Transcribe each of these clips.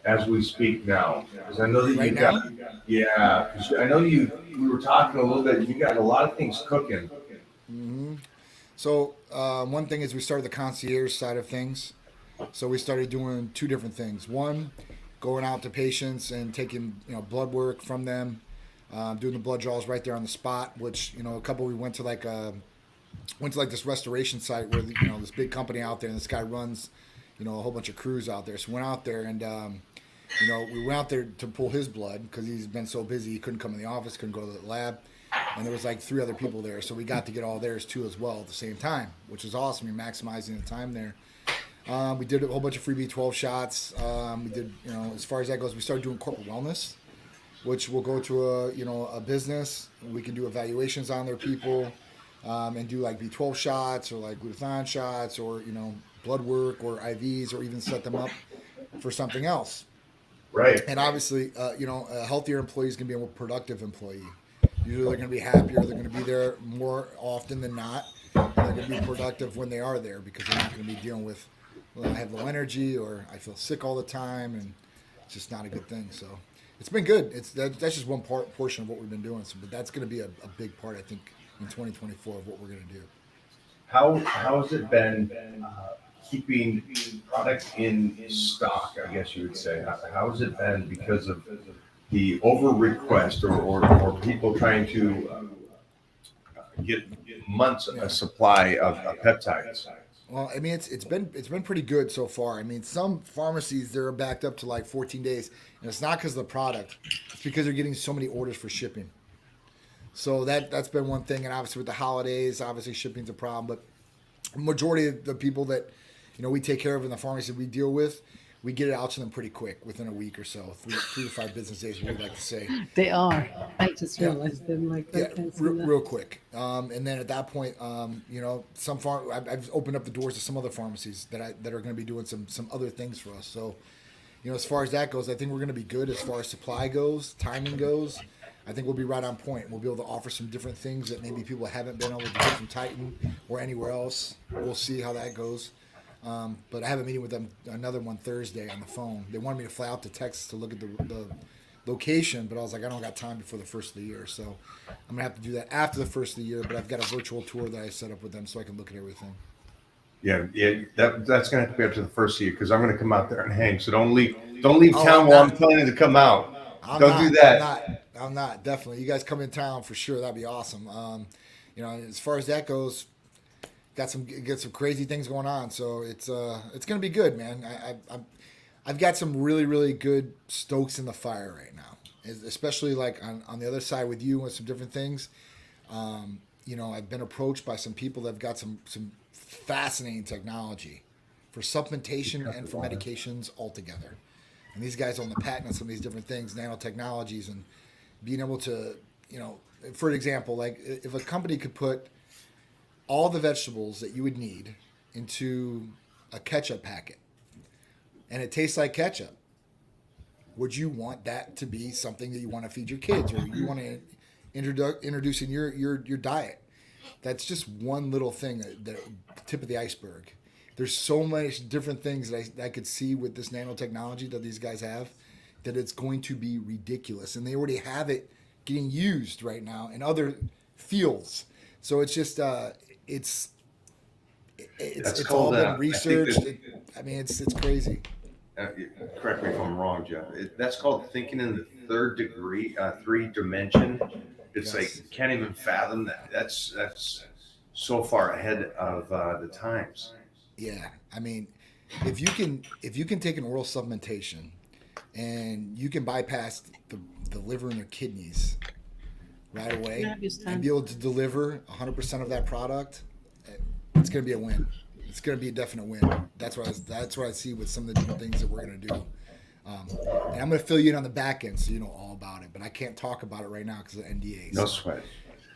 as we speak now? Because I know that Right you've got, now. yeah, 'cause I know we were talking a little bit, you got a lot of things cooking. Hmm. So one thing is we started the concierge side of things. So we started doing two different things. One, going out to patients and taking blood work from them, doing the blood draws right there on the spot. Which a couple we went to like this restoration site where this big company out there, and this guy runs a whole bunch of crews out there. So we went out there and we went out there to pull his blood because he's been so busy he couldn't come in the office, couldn't go to the lab, and there was like three other people there, so we got to get all theirs too as well at the same time, which is awesome. You're maximizing the time there. We did a whole bunch of free B12 shots. We did, as far as that goes, we started doing corporate wellness, which will go to a business. We can do evaluations on their people, and do like B12 shots or like glutathione shots or blood work or IVs or even set them up for something else. Right. And obviously, a healthier employee is going to be a more productive employee. Usually, they're going to be happier. They're going to be there more often than not, and they're going to be productive when they are there because they're not going to be dealing with, well, I have low energy or I feel sick all the time, and it's just not a good thing. So it's been good. That's just one portion of what we've been doing. So, but that's going to be a big part, I think, in 2024 of what we're going to do. How has it been keeping product in stock? I guess you would say. How has it been because of the over request or people trying to get months a Yeah. supply of peptides? Well, I mean, it's been pretty good so far. I mean, some pharmacies they're backed up to like 14 days, and it's not because of the product; it's because they're getting so many orders for shipping. So that's been one thing, and obviously with the holidays, obviously shipping's a problem. But majority of the people that we take care of in the pharmacy we deal with, we get it out to them pretty quick within a week or so, three to five business days. We like to say, They are. I just yeah, realized them like yeah, right then seeing that. real quick. And then at that point, I've opened up the doors to some other pharmacies that are going to be doing some other things for us. So, as far as that goes, I think we're going to be good as far as supply goes, timing goes. I think we'll be right on point. We'll be able to offer some different things that maybe people haven't been able to get from Titan or anywhere else. We'll see how that goes. But I have a meeting with them, another one Thursday on the phone. They wanted me to fly out to Texas to look at the location, but I was like, I don't got time before the first of the year, so I'm gonna have to do that after the first of the year. But I've got a virtual tour that I set up with them so I can look at everything. Yeah, yeah, that's gonna have to be up to the first year because I'm gonna come out there and hang. So don't leave Oh, town I'm while I'm not. telling you to come out. I'm Don't do not. I'm that. not. I'm not. Definitely, you guys come in town for sure. That'd be awesome. As far as that goes, got some crazy things going on. So it's gonna be good, man. I've got some really really good stokes in the fire right now, especially like on the other side with you and some different things. I've been approached by some people that've got some fascinating technology for supplementation and for Water. medications altogether. And these guys own the patent on some of these different things, nanotechnologies, and being able to, for example, like if a company could put all the vegetables that you would need into a ketchup packet and it tastes like ketchup, would you want that to be something that you want to feed your kids or you want to introduce in your diet? That's just one little thing that tip of the iceberg. There's so many different things that I could see with this nanotechnology that these guys have that it's going to be ridiculous, and they already have it getting used right now in other fields. So it's just it's it's That's it's all called. been I think researched. that. I mean, it's crazy. Uh, Correct me if I'm wrong, Jeff. That's called thinking in the third degree, three dimension. It's like Yes. you can't even fathom that. That's so far ahead of the times. Yeah. I mean, if you can take an oral supplementation and you can bypass the liver and the kidneys right away Yeah, you and be stand. able to deliver 100% of that product, it's going to be a win. It's going to be a definite win. That's what I see with some of the different things that we're going to do. Um, and I'm going to fill you in on the back end so you know all about it. But I can't talk about it right now because of NDA. No So, sweat.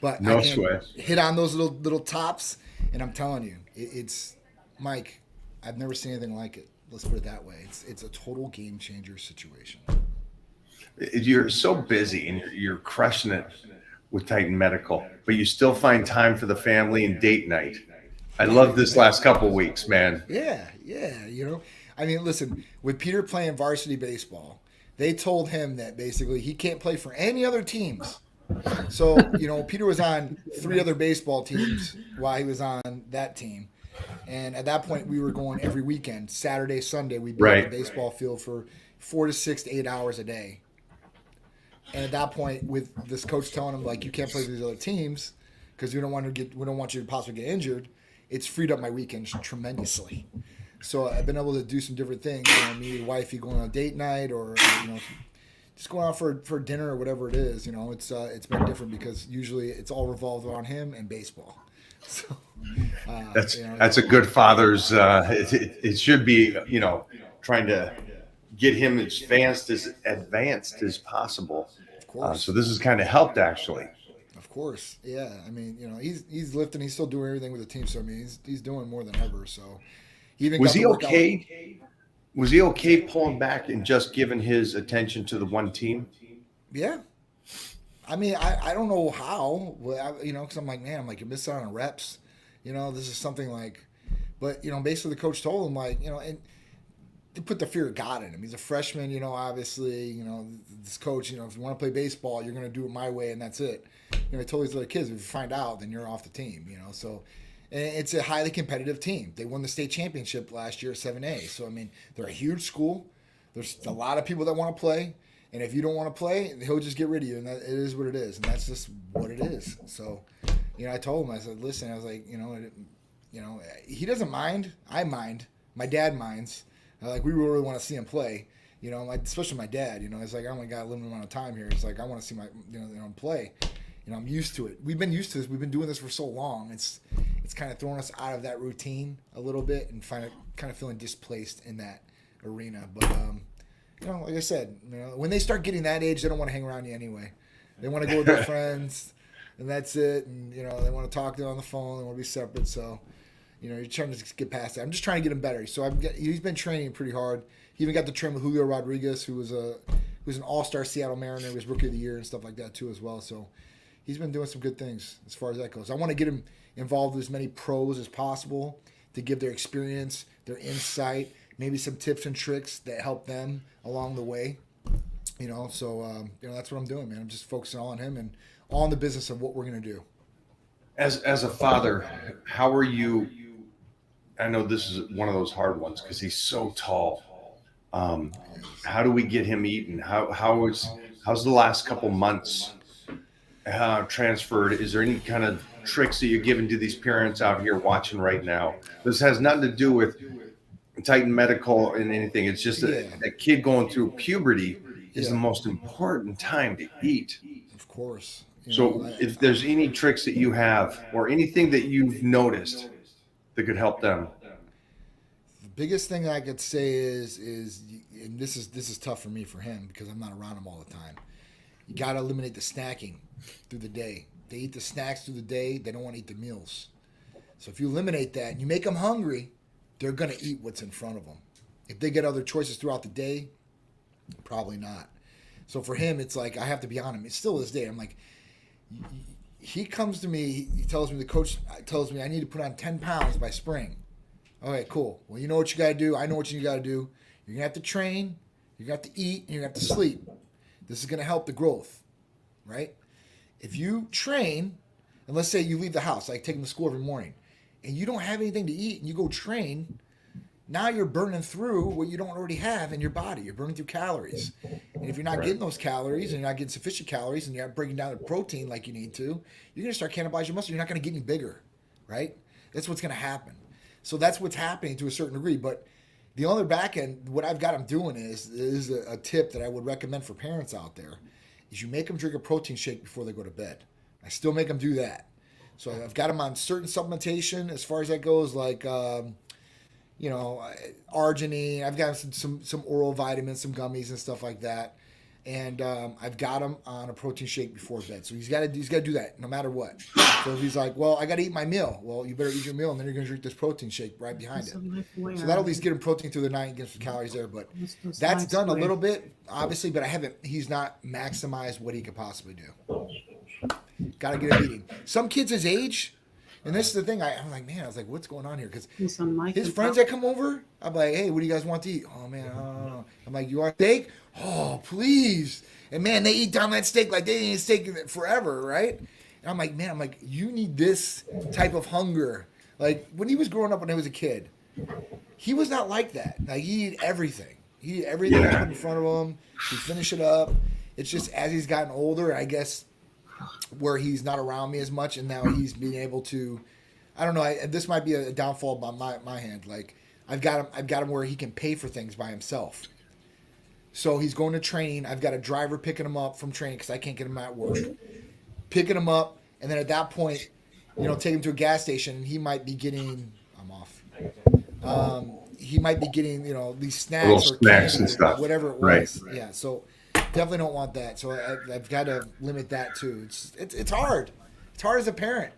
but I No can sweat. hit on those little tops, and I'm telling you, it's Mike. I've never seen anything like it. Let's put it that way. It's a total game changer situation. You're so busy and you're crushing it with Titan Medical, but you still find time for the family and date night. I love this last couple weeks, man. Yeah, yeah. I mean, listen, with Peter playing varsity baseball, they told him that basically he can't play for any other teams. So, Peter was on 3 other baseball teams while he was on that team. And at that point, we were going every weekend, Saturday, Sunday. We'd be at the baseball field for 4 to 6 to 8 hours a day. And at that point, with this coach telling him like, you can't play for these other teams because we don't want you to possibly get injured, it's freed up my weekends tremendously. So I've been able to do some different things. Me and wifey going on a date night, or just going out for dinner or whatever it is. It's been different because usually it's all revolved around him and baseball. So that's a good father's. It should be trying to get him as advanced as possible. Of course. So this has kind of helped actually. Of course, yeah. I mean, he's lifting. He's still doing everything with the team. So I mean, he's doing more than ever. So was he okay? Was he okay pulling back and just giving his attention to the one team? Yeah. I mean, I don't know how, because I'm like, man, you're missing out on reps. This is something like, but, basically the coach told him, and to put the fear of God in him. He's a freshman, obviously, this coach, if you want to play baseball, you're going to do it my way and that's it. He told these other kids, if you find out, then you're off the team, so. And it's a highly competitive team. They won the state championship last year at 7A. So, I mean, they're a huge school. There's a lot of people that want to play. And if you don't want to play, he'll just get rid of you. And it is what it is. And that's just what it is. So, I told him, I said, listen, I was like, he doesn't mind. I mind. My dad minds. We really want to see him play. Especially my dad. It's like, I only got a limited amount of time here. It's like, I want to see my, play. I'm used to it. We've been used to this. We've been doing this for so long. It's kind of throwing us out of that routine a little bit and kind of feeling displaced in that arena. But, like I said, when they start getting that age, they don't want to hang around you anyway. They want to go with their friends, and that's it. And, they want to talk to them on the phone. They want to be separate. So, you're trying to get past that. I'm just trying to get him better. So he's been training pretty hard. He even got to train with Julio Rodriguez, who was an all-star Seattle Mariner. He was Rookie of the Year and stuff like that, too, as well. So, he's been doing some good things as far as that goes. I want to get him involved with as many pros as possible to give their experience, their insight, maybe some tips and tricks that help them along the way. So that's what I'm doing, man. I'm just focusing all on him and all on the business of what we're going to do. As a father, how are you? I know this is one of those hard ones because he's so tall. How do we get him eating? How's the last couple months transferred? Is there any kind of tricks that you're giving to these parents out here watching right now? This has nothing to do with Titan Medical and anything. It's just a kid going through puberty is the most important time to eat. Of course. If there's any tricks that you have or anything that you've noticed that could help them. The biggest thing I could say is and this is tough for me for him because I'm not around him all the time. You got to eliminate the snacking through the day. They eat the snacks through the day. They don't want to eat the meals. So if you eliminate that and you make them hungry, they're going to eat what's in front of them. If they get other choices throughout the day, probably not. So for him, it's like I have to be on him. It's still this day. I'm like, he comes to me. He tells me, the coach tells me I need to put on 10 pounds by spring. Okay, cool. Well, you know what you got to do. I know what you got to do. You're going to have to train. You're going to have to eat. And you're going to have to sleep. This is going to help the growth, right? If you train, and let's say you leave the house, like take them to school every morning, and you don't have anything to eat, and you go train, now you're burning through what you don't already have in your body. You're burning through calories. And if you're not getting those calories, and you're not getting sufficient calories, and you're not breaking down the protein like you need to, you're going to start cannibalizing your muscle. You're not going to get any bigger, right? That's what's going to happen. So that's what's happening to a certain degree. But the other back end, what I've got them doing is a tip that I would recommend for parents out there, is you make them drink a protein shake before they go to bed. I still make them do that. So I've got them on certain supplementation as far as that goes, like, arginine. I've got some oral vitamins, some gummies and stuff like that. And I've got him on a protein shake before bed. So he's got to do that no matter what. So if he's like, well, I got to eat my meal. Well, you better eat your meal, and then you're going to drink this protein shake right behind it. So that'll at least get him protein through the night and get some calories there. But that's done a little bit, obviously, but he's not maximized what he could possibly do. Got to get him eating. Some kids his age, And this is the thing. I'm like, man, I was like, what's going on here? Because It's on my his computer. friends that come over, I'm like, hey, what do you guys want to eat? Oh man, I don't know. I'm like, you want steak? Oh, please. And man, they eat down that steak like they ain't eat steak forever, right? And I'm like, man, you need this type of hunger. Like when he was growing up, when he was a kid, he was not like that. Like he eat everything. He eat everything Yeah. that's put in front of him. He finish it up. It's just as he's gotten older, I guess, where he's not around me as much, and now he's being able to. I don't know. This might be a downfall by my hand. Like I've got him where he can pay for things by himself. So he's going to training. I've got a driver picking him up from training because I can't get him at work. Picking him up, and then at that point, take him to a gas station. And he might be getting. I'm off. He might be getting these snacks Little or snacks candy and stuff. or whatever it Right. was. Yeah. So definitely don't want that. So I've got to limit that too. It's hard. It's hard as a parent.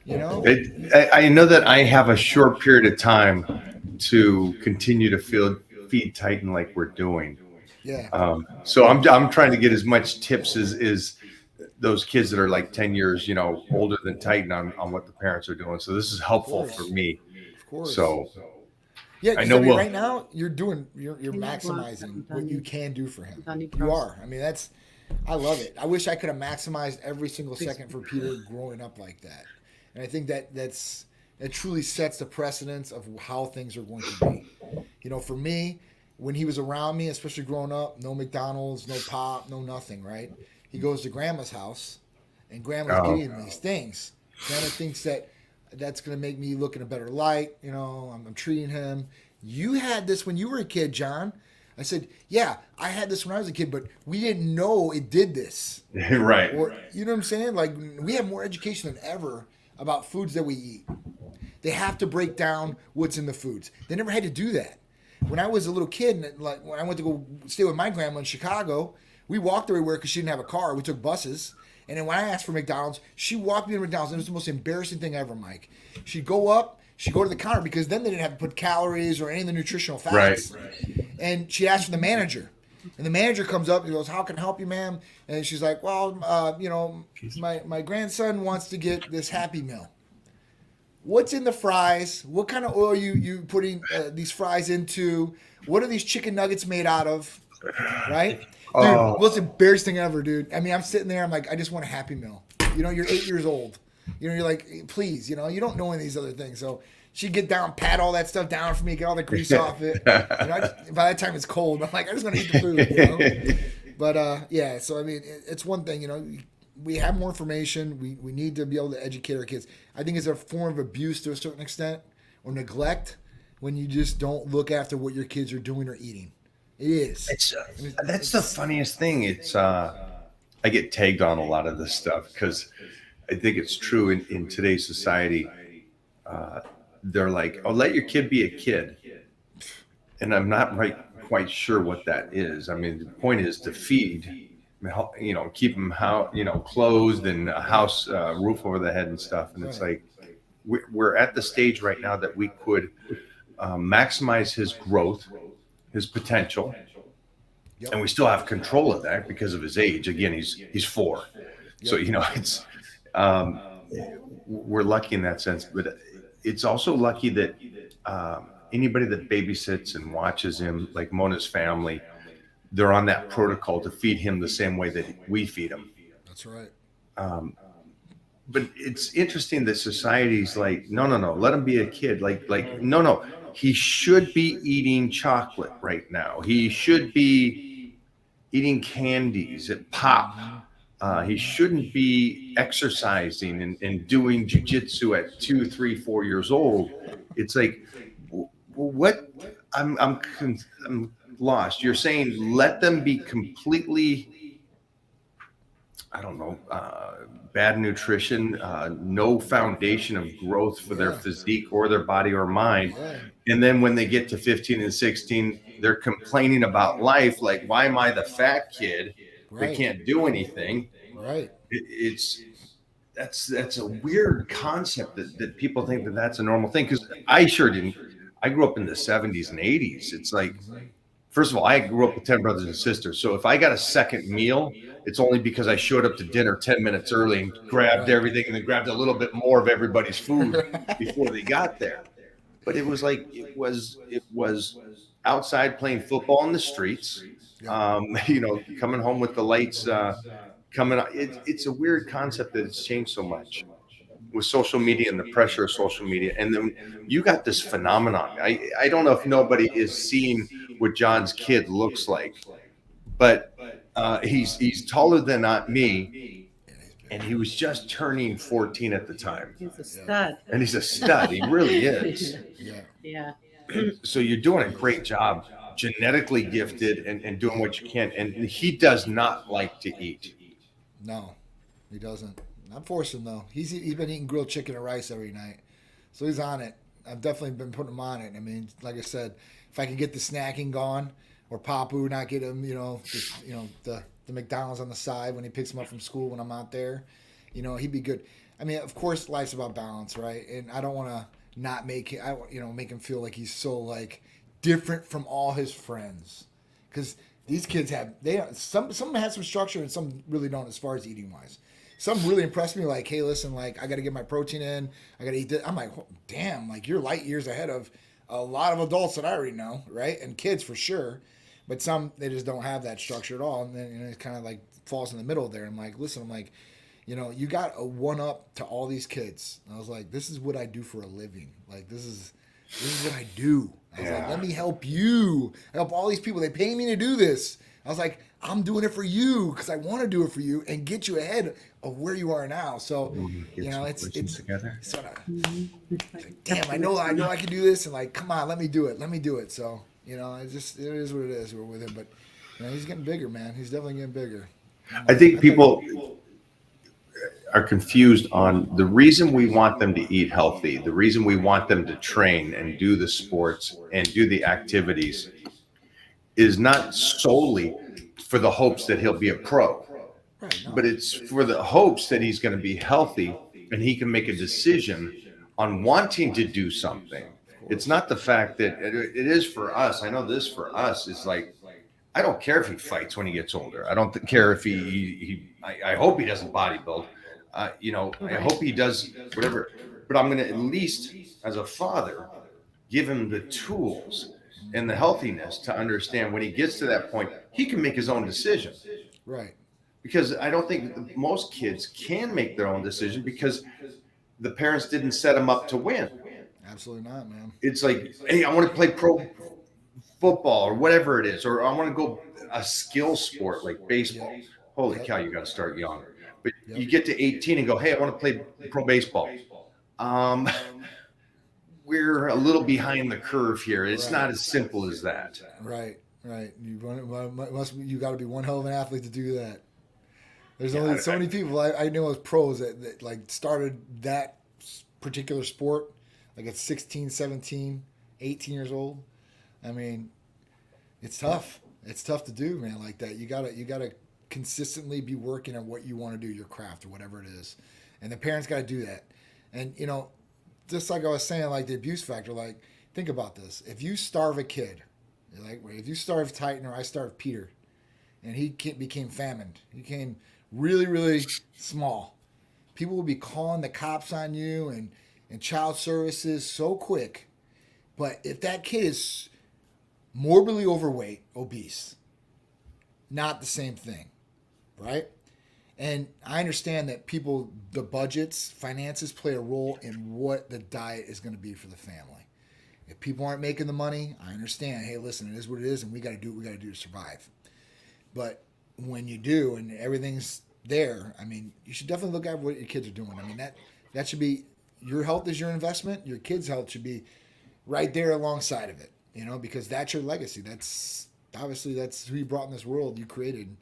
I know that I have a short period of time to continue to feed Titan like we're doing. Yeah. So I'm trying to get as much tips as those kids that are like 10 years, older than Titan on what the parents are doing. So this is helpful Of for course. me. Of course. So yeah, I 'cause know we'll- right now you're Yeah, maximizing well, what you can do for him. Danny You Cross. are. I mean, I love it. I wish I could have maximized every single second for Peter growing up like that. And I think that truly sets the precedence of how things are going to be. For me, when he was around me, especially growing up, no McDonald's, no pop, no nothing, right? He goes to grandma's house and grandma's getting him these things. Grandma thinks that's going to make me look in a better light. I'm treating him. You had this when you were a kid, John. I said, yeah, I had this when I was a kid, but we didn't know it did this. right. Or, you know what I'm saying? Like, we have more education than ever about foods that we eat. They have to break down what's in the foods. They never had to do that. When I was a little kid, and like when I went to go stay with my grandma in Chicago, we walked everywhere because she didn't have a car. We took buses. And then when I asked for McDonald's, she walked me to McDonald's. And it was the most embarrassing thing ever, Mike. She'd go to the counter because then they didn't have to put calories or any of the nutritional facts. Right. And she asked for the manager. And the manager comes up and goes, how can I help you, ma'am? And she's like, well, my grandson wants to get this Happy Meal. What's in the fries? What kind of oil you putting these fries into? What are these chicken nuggets made out of? Right? Dude, most embarrassing thing ever, dude. I mean, I'm sitting there. I'm like, I just want a Happy Meal. You're 8 years old. You're like, please, you don't know any of these other things. So she'd get down, pat all that stuff down for me, get all the grease off it. By that time it's cold. I'm like, I just want to eat the food, But yeah, so I mean, it's one thing, we have more information. We need to be able to educate our kids. I think it's a form of abuse to a certain extent or neglect when you just don't look after what your kids are doing or eating. It is. That's the funniest thing. It's I get tagged on a lot of this stuff because I think it's true in today's society. They're like, "Oh, let your kid be a kid," and I'm not quite sure what that is. I mean, the point is to feed, keep them clothed and a house, roof over the head and stuff. And it's like we're at the stage right now that we could maximize his growth, his potential. Yep. And we still have control of that because of his age. Again, he's 4. Yep. So, it's we're lucky in that sense, but it's also lucky that anybody that babysits and watches him, like Mona's family, they're on that protocol to feed him the same way that we feed him. That's right. But it's interesting that society's like, no, let him be a kid. Like, no. He should be eating chocolate right now. He should be eating candies at pop. He shouldn't be exercising and doing jujitsu at 2, 3, 4 years old. It's like, what? I'm lost. You're saying let them be completely, I don't know, bad nutrition, no foundation of growth for their physique or their body or mind. And then when they get to 15 and 16, they're complaining about life. Like, why am I the fat kid that can't do anything? Right. That's a weird concept that people think that's a normal thing. Because I sure didn't. I grew up in the 70s and 80s. It's like first of all, I grew up with 10 brothers and sisters. So if I got a second meal, it's only because I showed up to dinner 10 minutes early and grabbed everything and then grabbed a little bit more of everybody's food before they got there. But it was like, it was outside playing football in the streets, coming home with the lights, coming out. It's a weird concept that it's changed so much with social media and the pressure of social media. And then you got this phenomenon. I don't know if nobody is seeing what John's kid looks like, but he's taller than me, and he was just turning 14 at the time. He's a stud. And he's a stud. He really is. Yeah. So you're doing a great job, genetically gifted and doing what you can. And he does not like to eat. No, he doesn't. I'm forcing him though. He's been eating grilled chicken and rice every night, so he's on it. I've definitely been putting him on it. I mean, like I said, if I can get the snacking gone, or Papu not get him, the McDonald's on the side when he picks him up from school when I'm out there, he'd be good. I mean, of course, life's about balance, right? And I don't want to not make him feel like he's so like different from all his friends, because these kids some have some structure and some really don't as far as eating wise. Some really impressed me, like, hey, listen, like, I got to get my protein in. I got to eat this. I'm like, oh, damn, like, you're light years ahead of a lot of adults that I already know, right? And kids for sure. But some, they just don't have that structure at all. And then it kind of, like, falls in the middle there. I'm like, listen, you got a one-up to all these kids. And I was like, this is what I do for a living. Like, this is what I do. I was like, let me help you. Help all these people. They pay me to do this. I was like, I'm doing it for you because I want to do it for you and get you ahead of where you are now. So, it's together. Sort of, damn, I know I can do this, and like, come on, let me do it. So, it is what it is. We're with him, but he's getting bigger, man. He's definitely getting bigger. I think people are confused on the reason we want them to eat healthy, the reason we want them to train and do the sports and do the activities is not solely for the hopes that he'll be a pro, but it's for the hopes that he's going to be healthy and he can make a decision on wanting to do something. It's not the fact that it is for us. I know this for us is like, I don't care if he fights when he gets older. I don't care if I hope he doesn't bodybuild. I hope he does whatever, but I'm going to at least, as a father, give him the tools and the healthiness to understand when he gets to that point, he can make his own decision. Right. Because I don't think most kids can make their own decision because the parents didn't set them up to win. Absolutely not, man. It's like, hey, I want to play pro football or whatever it is, or I want to go a skill sport like baseball. Yep. Holy cow, you got to start young. But you get to 18 and go, hey, I want to play pro baseball. We're a little behind the curve here. It's not as simple as that. Right. You got to be one hell of an athlete to do that. There's only so many people I know as pros that like started that particular sport like at 16, 17, 18 years old. I mean, it's tough. It's tough to do, man, like that. You gotta consistently be working on what you want to do, your craft or whatever it is. And the parents got to do that. And, just like I was saying, like the abuse factor, like think about this. If you starve a kid, like if you starve Titan or I starve Peter and he became famined, he became really, really small, people will be calling the cops on you and child services so quick. But if that kid is morbidly overweight, obese, not the same thing, right? And I understand that the budgets, finances play a role in what the diet is going to be for the family. If people aren't making the money, I understand. Hey, listen, it is what it is, and we got to do what we got to do to survive. But when you do and everything's there, I mean, you should definitely look at what your kids are doing. I mean, that should be, your health is your investment. Your kids' health should be right there alongside of it, because that's your legacy. That's who you brought in this world. You created.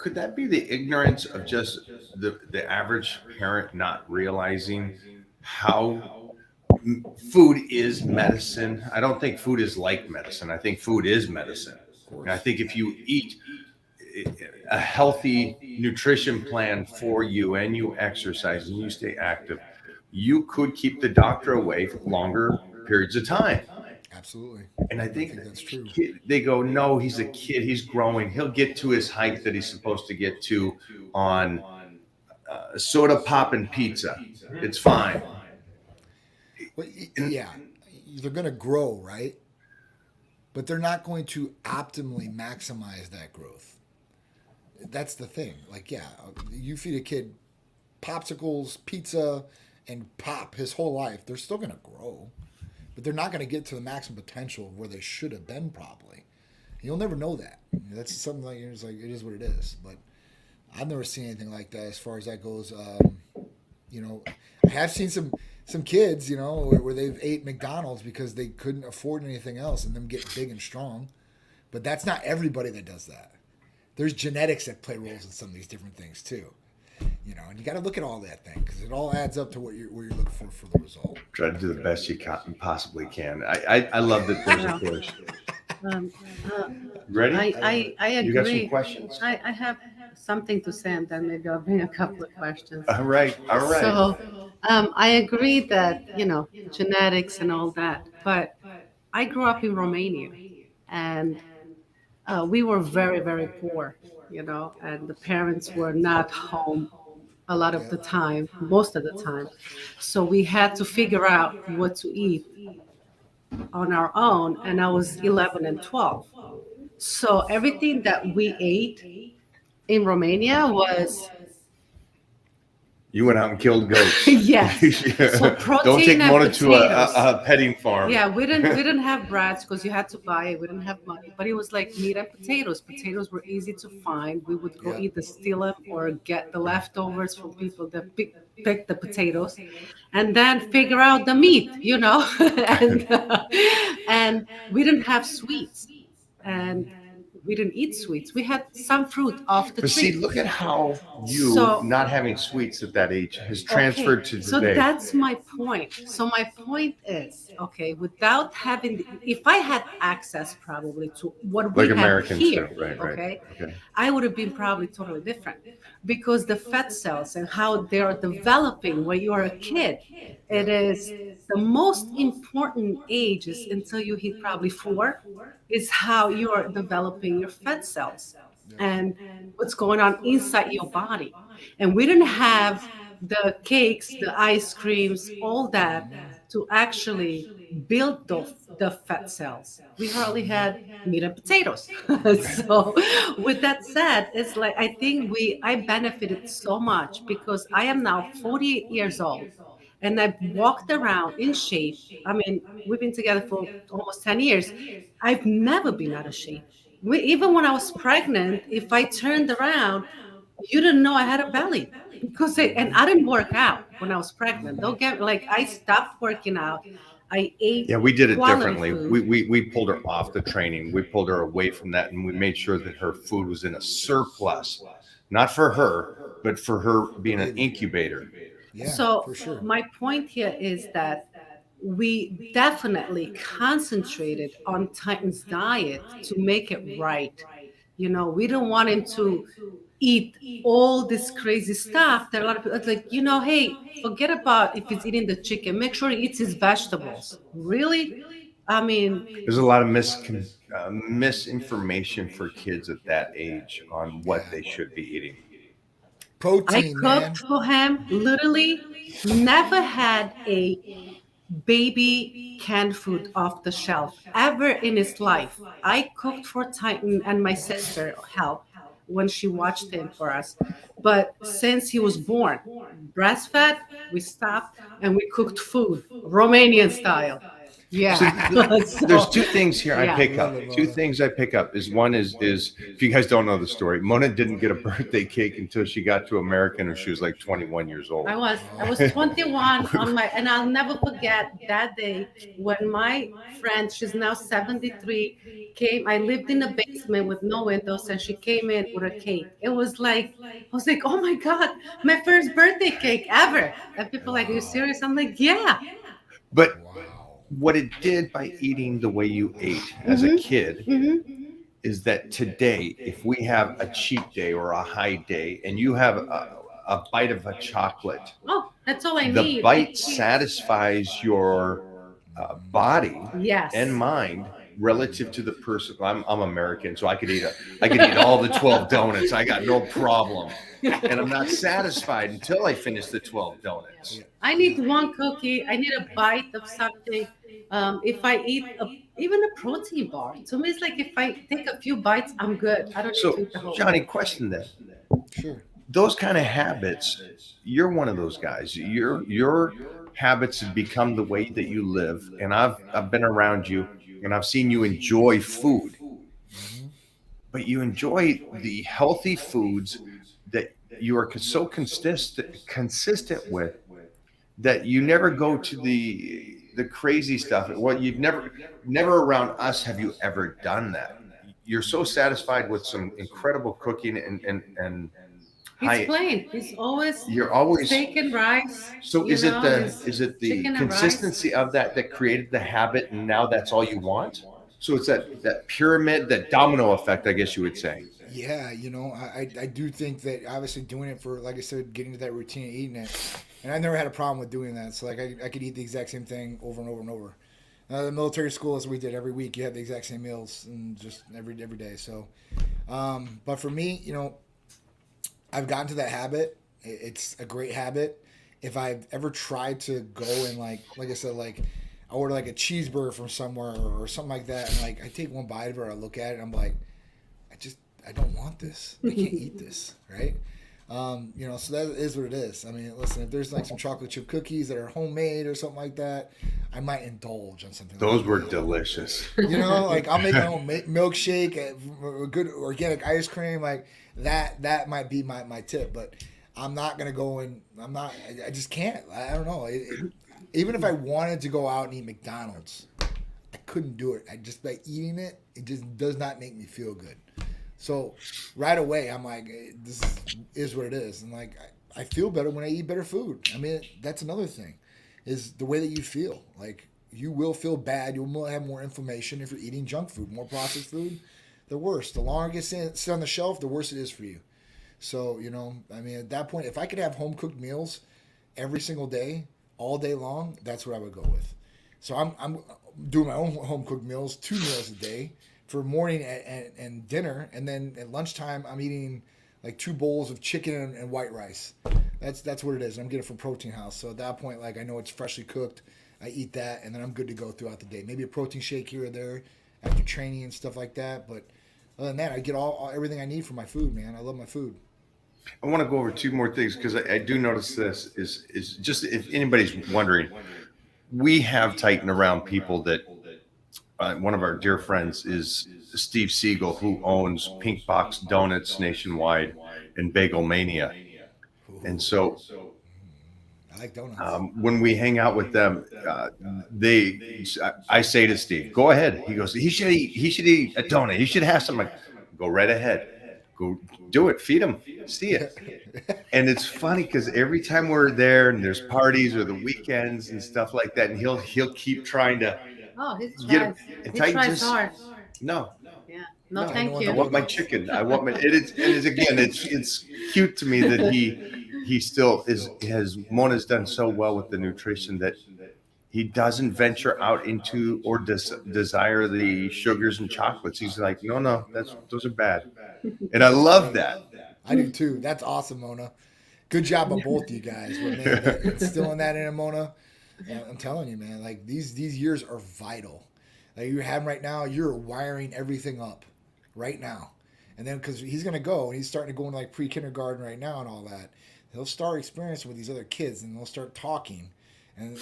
Could that be the ignorance of just the average parent not realizing how food is medicine? I don't think food is like medicine. I think food is medicine. And I think if you eat a healthy nutrition plan for you and you exercise and you stay active, you could keep the doctor away for longer periods of time. Absolutely. And I think that's true. they go, no, he's a kid. He's growing. He'll get to his height that he's supposed to get to on soda pop and pizza. It's fine. Well, yeah, they're going to grow, right? But they're not going to optimally maximize that growth. That's the thing. Like, yeah, you feed a kid popsicles, pizza, and pop his whole life, they're still going to grow, but they're not going to get to the maximum potential of where they should have been. Probably, you'll never know that. That's something like you're just like it is what it is. But I've never seen anything like that as far as that goes. I have seen some kids, where they've ate McDonald's because they couldn't afford anything else, and them get big and strong. But that's not everybody that does that. There's genetics that play roles in some of these different things too. And you got to look at all that thing because it all adds up to what you're looking for the result. Try to do the best you possibly can. I love that there's a push. Ready? I agree. You got some questions? I have something to say, and then maybe I'll bring a couple of questions. All right. So I agree that, genetics and all that, but I grew up in Romania, and we were very, very poor, and the parents were not home a lot of the time, most of the time. So we had to figure out what to eat on our own, and I was 11 and 12. So everything that we ate in Romania was You went out and killed goats. yes. Yeah. So protein Don't take and Mona to potatoes. a petting farm. Yeah, we didn't have brats because you had to buy it. We didn't have money, but it was like meat and potatoes. Potatoes were easy to find. We would go either steal them or get the leftovers from people that pick the potatoes, and then figure out the meat. And we didn't have sweets, and we didn't eat sweets. We had some fruit off the But tree. see, look at how you So- not having sweets at that age has transferred to So today. that's my point. So my point is, without having, if I had access probably to what we Like have Americans here, do, right? okay, Okay. I would have been probably totally different because the fat cells and how they are developing when you are a kid, it is the most important ages until you hit probably 4 is how you are developing your fat cells and what's going on inside your body. And we didn't have the cakes, the ice creams, all that to actually build the fat cells. We hardly had meat and potatoes. So with that said, it's like I think I benefited so much because I am now 48 years old and I've walked around in shape. I mean, we've been together for almost 10 years. I've never been out of shape. Even when I was pregnant, if I turned around, you didn't know I had a belly and I didn't work out when I was pregnant. Don't get I stopped working out. I ate. Yeah, we did it quality differently. food. We pulled her off the training. We pulled her away from that, and we made sure that her food was in a surplus, not for her, but for her being an incubator. Yeah, So for sure. my point here is that we definitely concentrated on Titan's diet to make it right. We don't want him to eat all this crazy stuff that a lot of people it's like, hey, forget about if he's eating the chicken. Make sure he eats his vegetables. Really? I mean, There's a lot of misinformation for kids at that age on what they should be eating. I Protein, man. cooked for him, literally never had a baby canned food off the shelf ever in his life. I cooked for Titan and my sister helped when she watched him for us. But since he was born, breastfed, we stopped and we cooked food, Romanian style. Yeah. There's two things here I Yeah. pick up. Two things I pick up is one is if you guys don't know the story, Mona didn't get a birthday cake until she got to America and she was like 21 years old. I was 21 and I'll never forget that day when my friend, she's now 73, came. I lived in a basement with no windows, and she came in with a cake. It was like, I was like, oh my God, my first birthday cake ever. And people are like, are you serious? I'm like, yeah. But Wow. what it did by eating the way you ate as a kid is that today, if we have a cheat day or a high day and you have a bite of a chocolate, Oh, that's all I the need. bite satisfies your body Yes. and mind relative to the person. I'm American, so I could eat all the 12 donuts. I got no problem, and I'm not satisfied until I finish the 12 donuts. I need one cookie. I need a bite of something. If I eat even a protein bar, to me it's like if I take a few bites, I'm good. I don't need to So, eat the whole Johnny, thing. question that. Sure. Those kind of habits, you're one of those guys. Your habits have become the way that you live, and I've been around you, and I've seen you enjoy food, Mhm. but you enjoy the healthy foods that you are so consistent with that you never go to the crazy stuff. Well, you've never around us have you ever done that. You're so satisfied with some incredible cooking and It's high. plain. It's always You're always. steak and rice. So You is it know, the it's is it the chicken and rice. consistency of that created the habit, and now that's all you want? So it's that pyramid, that domino effect, I guess you would say. Yeah, I do think that obviously doing it for, like I said, getting to that routine of eating it, and I never had a problem with doing that. So like I could eat the exact same thing over and over and over. The military school, as we did every week, you had the exact same meals and just every day. So, but for me, I've gotten to that habit. It's a great habit. If I've ever tried to go and like I said, like I order like a cheeseburger from somewhere or something like that, and like I take one bite of it, or I look at it, and I'm like, I don't want this. I can't eat this, right? So that is what it is. I mean, listen, if there's like some chocolate chip cookies that are homemade or something like that, I might indulge on something. Those like were that. delicious. Like I'll make my own milkshake, good organic ice cream, like that. That might be my tip, but I'm not gonna go and I just can't. I don't know. Even if I wanted to go out and eat McDonald's, I couldn't do it. I just by eating it, it just does not make me feel good. So right away, I'm like, this is what it is, and like I feel better when I eat better food. I mean, that's another thing, is the way that you feel. Like you will feel bad. You will have more inflammation if you're eating junk food, more processed food. The worse. The longer it sits on the shelf, the worse it is for you. So I mean, at that point, if I could have home cooked meals every single day, all day long, that's what I would go with. So I'm doing my own home cooked meals, 2 meals a day for morning and dinner, and then at lunchtime I'm eating like 2 bowls of chicken and white rice. That's what it is. I'm getting it from Protein House. So at that point, like I know it's freshly cooked. I eat that, and then I'm good to go throughout the day. Maybe a protein shake here or there after training and stuff like that. But other than that, I get everything I need from my food, man. I love my food. I want to go over two more things because I do notice this is just if anybody's wondering, we have Titan around people that one of our dear friends is Steve Siegel, who owns Pink Box Donuts nationwide and Bagel Mania. And so I like donuts. when we hang out with them, I say to Steve, "Go ahead." He goes, "He should eat a donut. He should have some." Like, go right ahead. Go do it. Feed him. See it. And it's funny because every time we're there and there's parties or the weekends and stuff like that, and he'll keep trying to Oh, he get tries. him. And He Titan tries just hard. no. Yeah. No, No, thank no, I you. want my chicken. I want my. It is again. It's cute to me that he still has. Mona's done so well with the nutrition that he doesn't venture out into or desire the sugars and chocolates. He's like, no, those are bad, and I love that. I do too. That's awesome, Mona. Good job on both you guys. But man, instilling that in Mona, I'm telling you, man, like these years are vital. Like you're having right now, you're wiring everything up right now. And then because he's gonna go and he's starting to go into like pre-kindergarten right now and all that, he'll start experiencing with these other kids and they'll start talking. And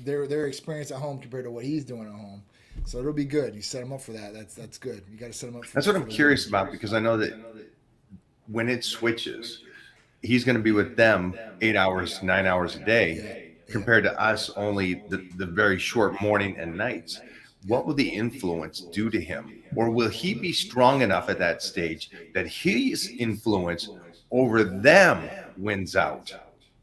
their experience at home compared to what he's doing at home. So it'll be good. You set him up for that. That's good. You got to set him up for That's what I'm for curious about because I know that when it switches, he's going to be with them 8 hours, 9 hours a day, compared to us only the very short morning and nights. What will the influence do to him? Or will he be strong enough at that stage that his influence over them wins out?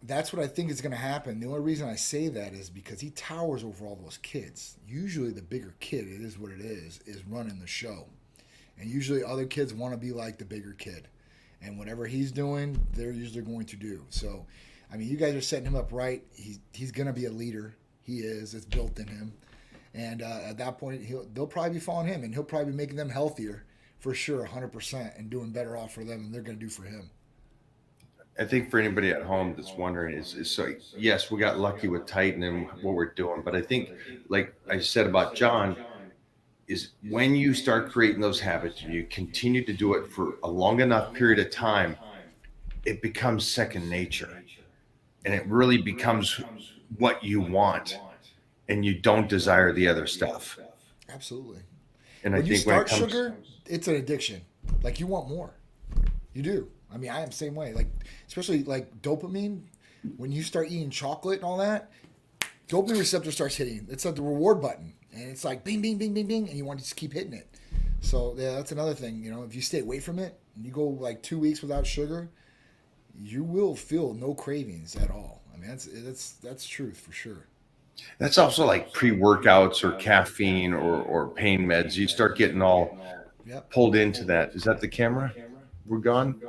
That's what I think is going to happen. The only reason I say that is because he towers over all those kids. Usually the bigger kid, it is what it is running the show. And usually other kids want to be like the bigger kid. And whatever he's doing, they're usually going to do. So, I mean, you guys are setting him up right. He's going to be a leader. He is. It's built in him. And at that point, they'll probably be following him, and he'll probably be making them healthier for sure, 100%, and doing better off for them than they're going to do for him. I think for anybody at home that's wondering is so yes, we got lucky with Titan and what we're doing, but I think like I said about John, is when you start creating those habits and you continue to do it for a long enough period of time, it becomes second nature, and it really becomes what you want, and you don't desire the other stuff. Absolutely. And When I you think when it start comes, sugar, it's an addiction. Like you want more. You do. I mean, I am the same way. Like, especially like dopamine, when you start eating chocolate and all that, dopamine receptor starts hitting. It's like the reward button. And it's like bing, bing, bing, bing, bing. And you want to just keep hitting it. So, yeah, that's another thing. You know, if you stay away from it and you go like 2 weeks without sugar, you will feel no cravings at all. I mean, that's truth for sure. that's also like pre-workouts or caffeine or pain meds. You start getting all Yep. pulled into that. Is that the camera? We're gone.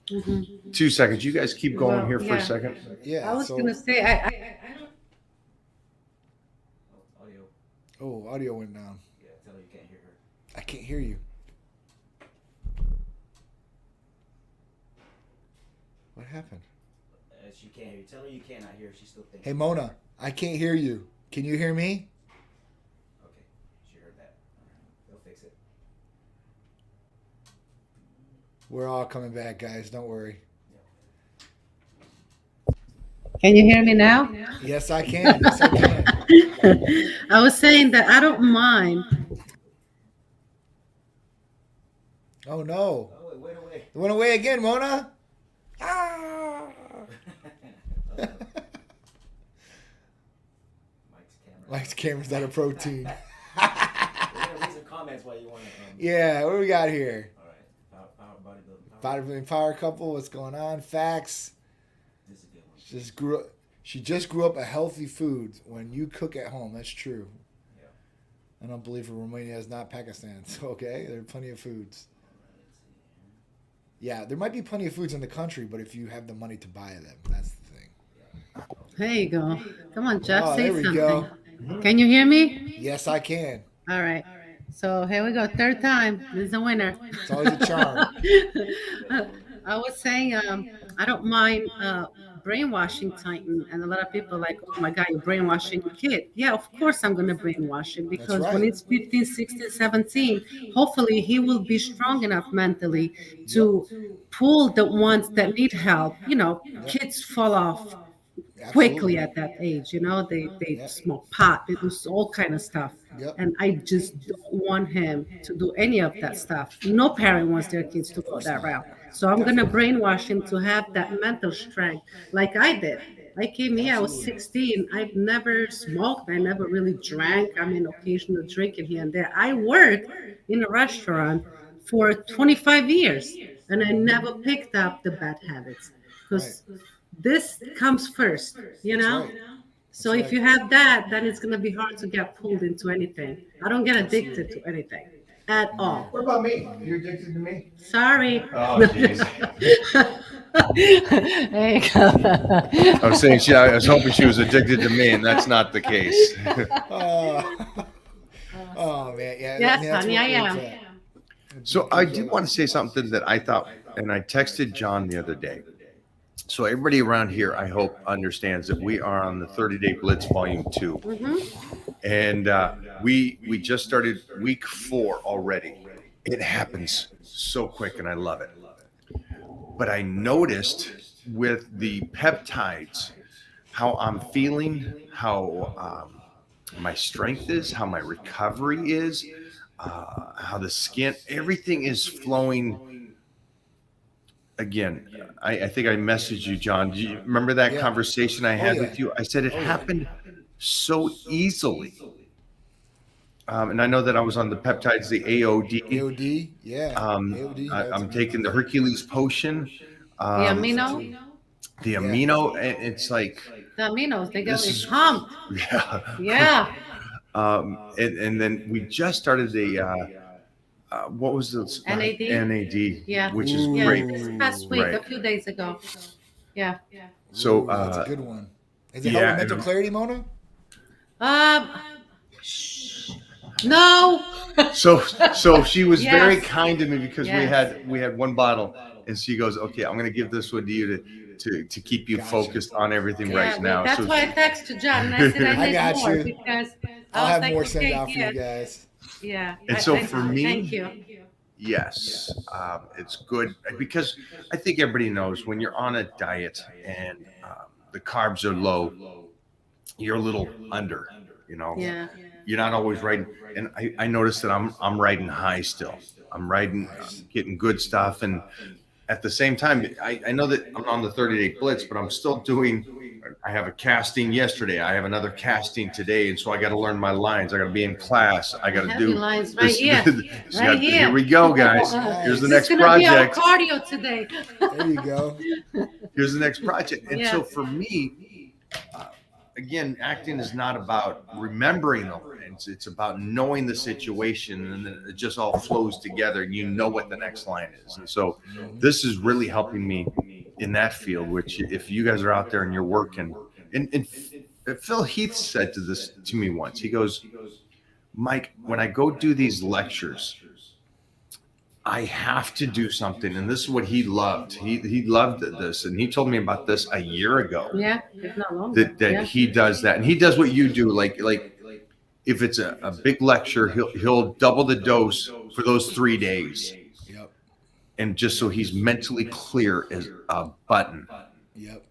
Mhm. 2 seconds. You guys keep going Well, here for yeah. a second. Yeah. I was so, gonna say I don't. Audio. oh, audio went down. Yeah, tell her you can't hear her. I can't hear you. What happened? She can't hear you. Tell her you cannot hear her. She's still thinking. Hey, Mona, I can't hear you. Can you hear me? Okay, she heard that. They'll fix it. We're all coming back, guys. Don't worry. Can you hear me now? Yes, I can. Yes, I can. I was saying that I don't mind. Oh, no. Oh, it went away. It went away again, Mona. Ah. Mike's camera. Mike's camera's out of protein. We're gonna read some comments while you want to. Yeah, what do we got here? All right. Power bodybuilding. Bodybuilding power couple, what's going on? Facts. This is a good one. She just grew up a healthy food when you cook at home. That's true. Yeah. I don't believe Romania is not Pakistan. So, okay, there are plenty of foods. Yeah, there might be plenty of foods in the country, but if you have the money to buy them, that's the thing. There you go. Come on, Jeff, Oh, say there we something. go. Can you hear me? Yes, I can. All right. So here we go. Third time. This is the winner. It's always a charm. I was saying, I don't mind brainwashing Titan, and a lot of people are like, oh my God, you're brainwashing a kid. Yeah, of course I'm going to brainwash him because right. when he's 15, 16, 17, hopefully he will be strong enough mentally to pull the ones that need help. You know, kids fall off quickly Absolutely. at that age. You know, they Yep. smoke pot, they do all kind of stuff. Yep. And I just don't want him to do any of that stuff. No parent wants their kids to go that route. So I'm gonna brainwash him to have that mental strength, like I did. I came here, I was 16. I've never smoked. I never really drank. I mean, occasional drinking here and there. I worked in a restaurant for 25 years, and I never picked up the bad habits because this comes first, you know? right. So That's if you have that, then it's going to be hard to get pulled into anything. I don't get addicted to anything at all. What about me? You're addicted to me? Sorry. Oh, jeez. There you go. I was saying, I was hoping she was addicted to me, and that's not the case. Oh man, yeah. Yes, that's honey, what I it's am. at. So I did want to say something that I thought, and I texted John the other day. So everybody around here, I hope, understands that we are on the 30-day Blitz Volume 2. Mhm. And we just started week 4 already. It happens so quick, and I love it. But I noticed with the peptides how I'm feeling, how my strength is, how my recovery is, how the skin, everything is flowing. Again, I think I messaged you, John. Do you remember that Yeah. conversation I had yeah. with you? I said it Oh, yeah. happened so easily. And I know that I was on the peptides, the AOD. AOD, yeah. AOD, I'm taking the Hercules potion. The amino, The amino, it's like, the aminos, they get This me is- pumped. yeah. Yeah. And then we just started the, what was the NAD? NAD, Yeah. which is Yeah, great. this past week, Right. a few days ago. Yeah. So, Ooh, that's a good one. Is it yeah, helping mental and- clarity, Mona? No. So she was very Yes. kind to me because Yes. we had one bottle, and she goes, "Okay, I'm gonna give this one to you to keep you Gotcha. focused on everything Yeah, right now." that's So why I texted John and I said I I need got more you. because I'll I was have like, more sent okay, out for you yes, guys. yeah. and so I for thank me, you. yes, it's good because I think everybody knows when you're on a diet and the carbs are low, you're a little under. You know, Yeah. you're not always riding. And I noticed that I'm riding high still. I'm riding, Nice. getting good stuff, and at the same time, I know that I'm on the 30-day blitz, but I'm still doing. I have a casting yesterday. I have another casting today, and so I got to learn my lines. I got to be in class. I got I to have your do lines right this. here. Right Here here. we go, guys. Here's the Nice. This is next gonna be our project. cardio today. There you go. Here's the next project. And Yeah. so for me, uh, again, acting is not about remembering the lines. It's about knowing the situation, and then it just all flows together, and you know what the next line is. And so this is really helping me in that field. Which, if you guys are out there and you're working, and Phil Heath said to me once, he goes, "Mike, when I go do these lectures, I have to do something." And this is what he loved. He loved this, and he told me about this a year ago. Yeah, if not longer. That Yeah. he does that, and he does what you do. Like if it's a big lecture, he'll double the dose for those 3 days, Yep. and just so he's mentally clear as a button. Yep.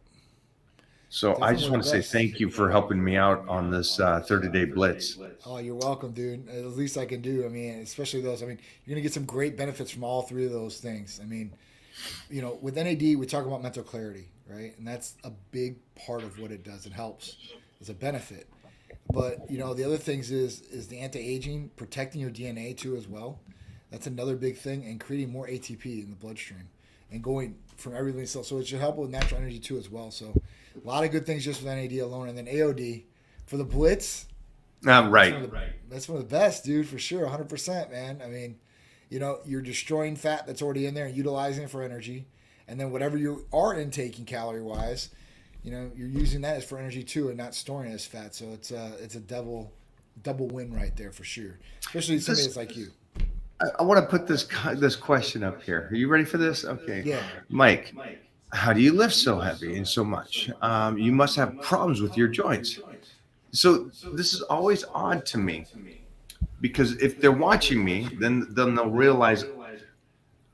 So I just Definitely want to say the best. thank you for helping me out on this 30-day blitz. Oh, you're welcome, dude. The least I can do. I mean, especially those. I mean, you're gonna get some great benefits from all three of those things. I mean, you know, with NAD, we talk about mental clarity, right? And that's a big part of what it does. It helps. It's a benefit. But you know, the other things is the anti-aging, protecting your DNA too as well. That's another big thing, and creating more ATP in the bloodstream and going from every living cell. So it should help with natural energy too as well. So a lot of good things just with NAD alone, and then AOD for the blitz. Right. That's one of the best, dude, for sure. 100%, man. I mean, you know, you're destroying fat that's already in there and utilizing it for energy. And then whatever you are intaking calorie wise, you know, you're using that as for energy too and not storing it as fat. So it's a double win right there for sure. Especially somebody that's like you. I want to put this question up here. Are you ready for this? Okay. Yeah. Mike, how do you lift so heavy and so much? You must have problems with your joints. So this is always odd to me because if they're watching me, then they'll realize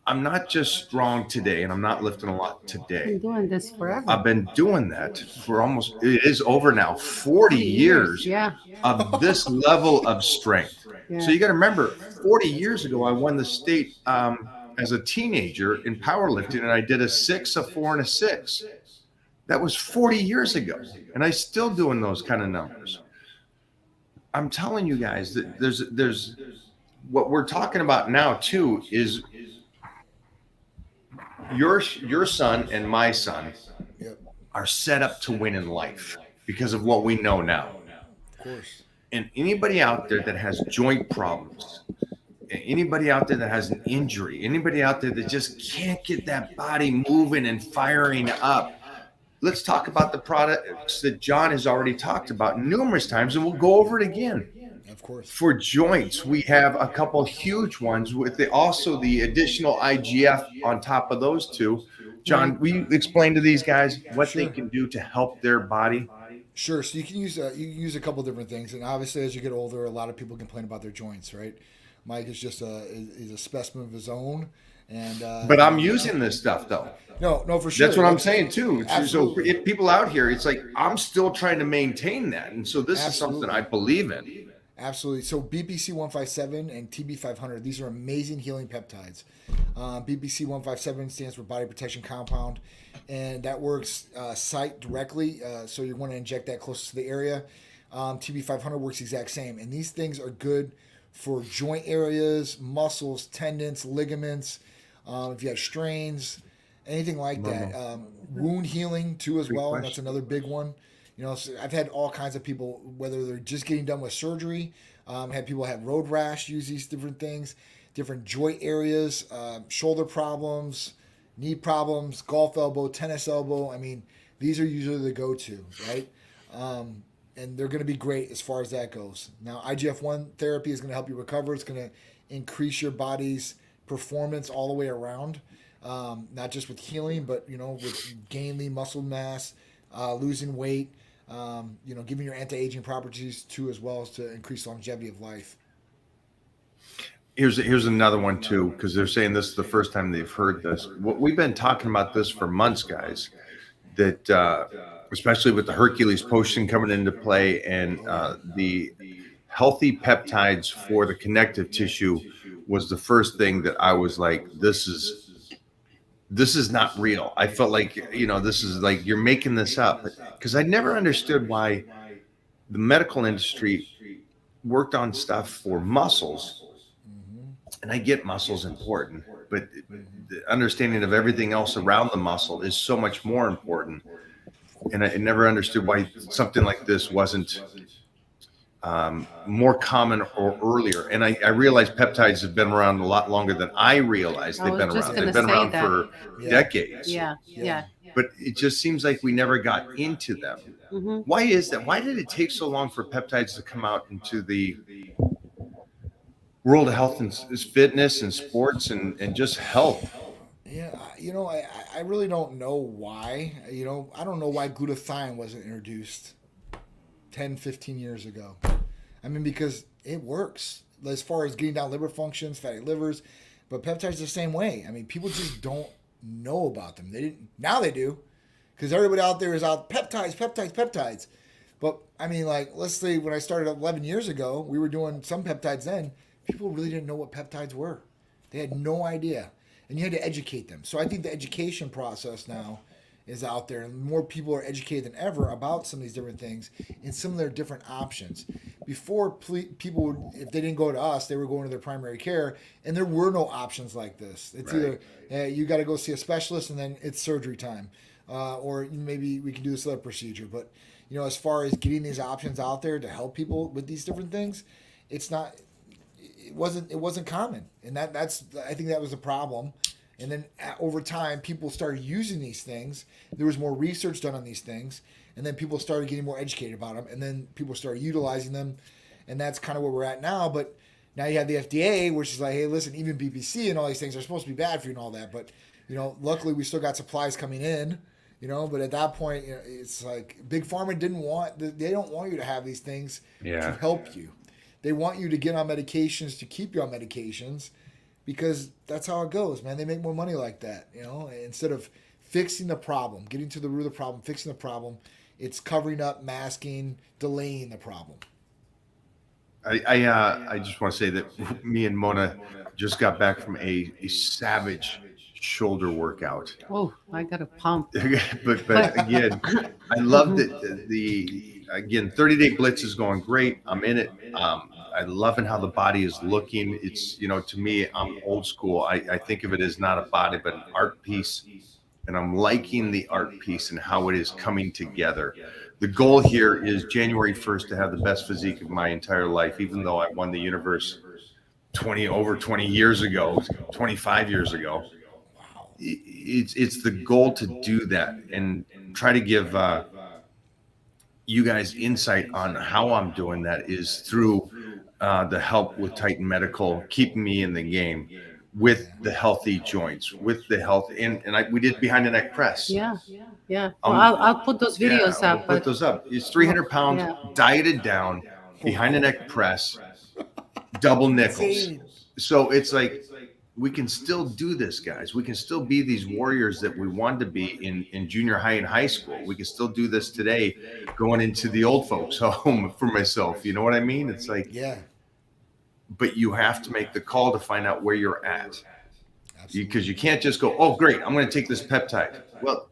I'm not just strong today and I'm not lifting a lot I've today. been doing this forever. I've been doing that for it is over now, 40 years Yeah. of this level of strength. Yeah. So you got to remember, 40 years ago, I won the state as a teenager in powerlifting, and I did a 6, a 4, and a 6. That was 40 years ago, and I still doing those kind of numbers. I'm telling you guys that there's what we're talking about now too is your son and my son Yep. are set up to win in life because of what we know now. Of course. And anybody out there that has joint problems, anybody out there that has an injury, anybody out there that just can't get that body moving and firing up, let's talk about the products that John has already talked about numerous times, and we'll go over it again. Of course. For joints, we have a couple huge ones with also the additional IGF on top of those two. John, will you explain to these guys what they Sure. can do to help their body? Sure. So you can use a couple different things, and obviously as you get older, a lot of people complain about their joints, right? Mike is just is a specimen of his own, and But I'm using this stuff though. no, for sure. That's what I'm saying too. So Absolutely. if people out here, it's like I'm still trying to maintain that, and so this is something Absolutely. I believe in. Absolutely. So BPC 157 and TB 500, these are amazing healing peptides. BPC 157 stands for Body Protection Compound, and that works site directly. So you want to inject that closest to the area. TB 500 works the exact same, and these things are good for joint areas, muscles, tendons, ligaments. If you have strains, anything like that. Wound healing too as well. That's another big one. You know, so I've had all kinds of people, whether they're just getting done with surgery, had people have road rash, use these different things, different joint areas, shoulder problems, knee problems, golf elbow, tennis elbow. I mean, these are usually the go-to, right? and they're going to be great as far as that goes. Now, IGF-1 therapy is going to help you recover. It's going to increase your body's performance all the way around, not just with healing, but with gaining muscle mass, losing weight, giving your anti-aging properties too, as well as to increase longevity of life. Here's another one too, because they're saying this is the first time they've heard this. We've been talking about this for months, guys. That especially with the Hercules potion coming into play and the healthy peptides for the connective tissue was the first thing that I was like, this is not real. I felt like, this is like you're making this up, because I never understood why the medical industry worked on stuff for muscles. And I get muscles important, but the understanding of everything else around the muscle is so much more important. And I never understood why something like this wasn't more common or earlier. And I realize peptides have been around a lot longer than I realized they've been around. They've been around for decades. Yeah. But it just seems like we never got into them. Mm-hmm. Why is that? Why did it take so long for peptides to come out into the world of health and fitness and sports and just health? Yeah, I really don't know why. I don't know why glutathione wasn't introduced 10, 15 years ago. I mean, because it works as far as getting down liver functions, fatty livers, but peptides the same way. I mean, people just don't know about them. They didn't. Now they do, because everybody out there is out peptides. But I mean, like, let's say when I started 11 years ago, we were doing some peptides then. People really didn't know what peptides were. They had no idea. And you had to educate them. So I think the education process now is out there, and more people are educated than ever about some of these different things and some of their different options. Before, people would, if they didn't go to us, they were going to their primary care, and there were no options like this. It's Right. either you got to go see a specialist, and then it's surgery time, or maybe we can do this other procedure. But as far as getting these options out there to help people with these different things, it's not. It wasn't common, and that's I think that was a problem. And then over time, people started using these things. There was more research done on these things, and then people started getting more educated about them, and then people started utilizing them, and that's kind of where we're at now. But now you have the FDA, which is like, hey, listen, even BPC and all these things are supposed to be bad for you and all that, but luckily we still got supplies coming in. But at that point, it's like Big Pharma they don't want you to have these things to help you. They want you to get on medications to keep you on medications, because that's how it goes, man. They make more money like that, instead of fixing the problem, getting to the root of the problem, fixing the problem. It's covering up, masking, delaying the problem. I just want to say that me and Mona just got back from a savage shoulder workout. Oh, I got a pump. but again, I love that the 30-day blitz is going great. I'm in it. I'm loving how the body is looking. It's, to me, I'm old school. I think of it as not a body, but an art piece. And I'm liking the art piece and how it is coming together. The goal here is January 1st to have the best physique of my entire life, even though I won the universe 20 years ago, 25 years ago. It's the goal to do that and try to give you guys insight on how I'm doing that is through the help with Titan Medical, keeping me in the game with the healthy joints, with the health. And we did behind the neck press. Yeah. Well, I'll put those videos We'll up. put those up. It's 300 pounds, dieted down, behind the neck press, double nickels. So it's like, we can still do this, guys. We can still be these warriors that we wanted to be in junior high and high school. We can still do this today, going into the old folks' home for myself. You know what I mean? It's like, but you have to make the call to find out where you're at. Because you can't just go, oh, great, I'm going to take this peptide. Well,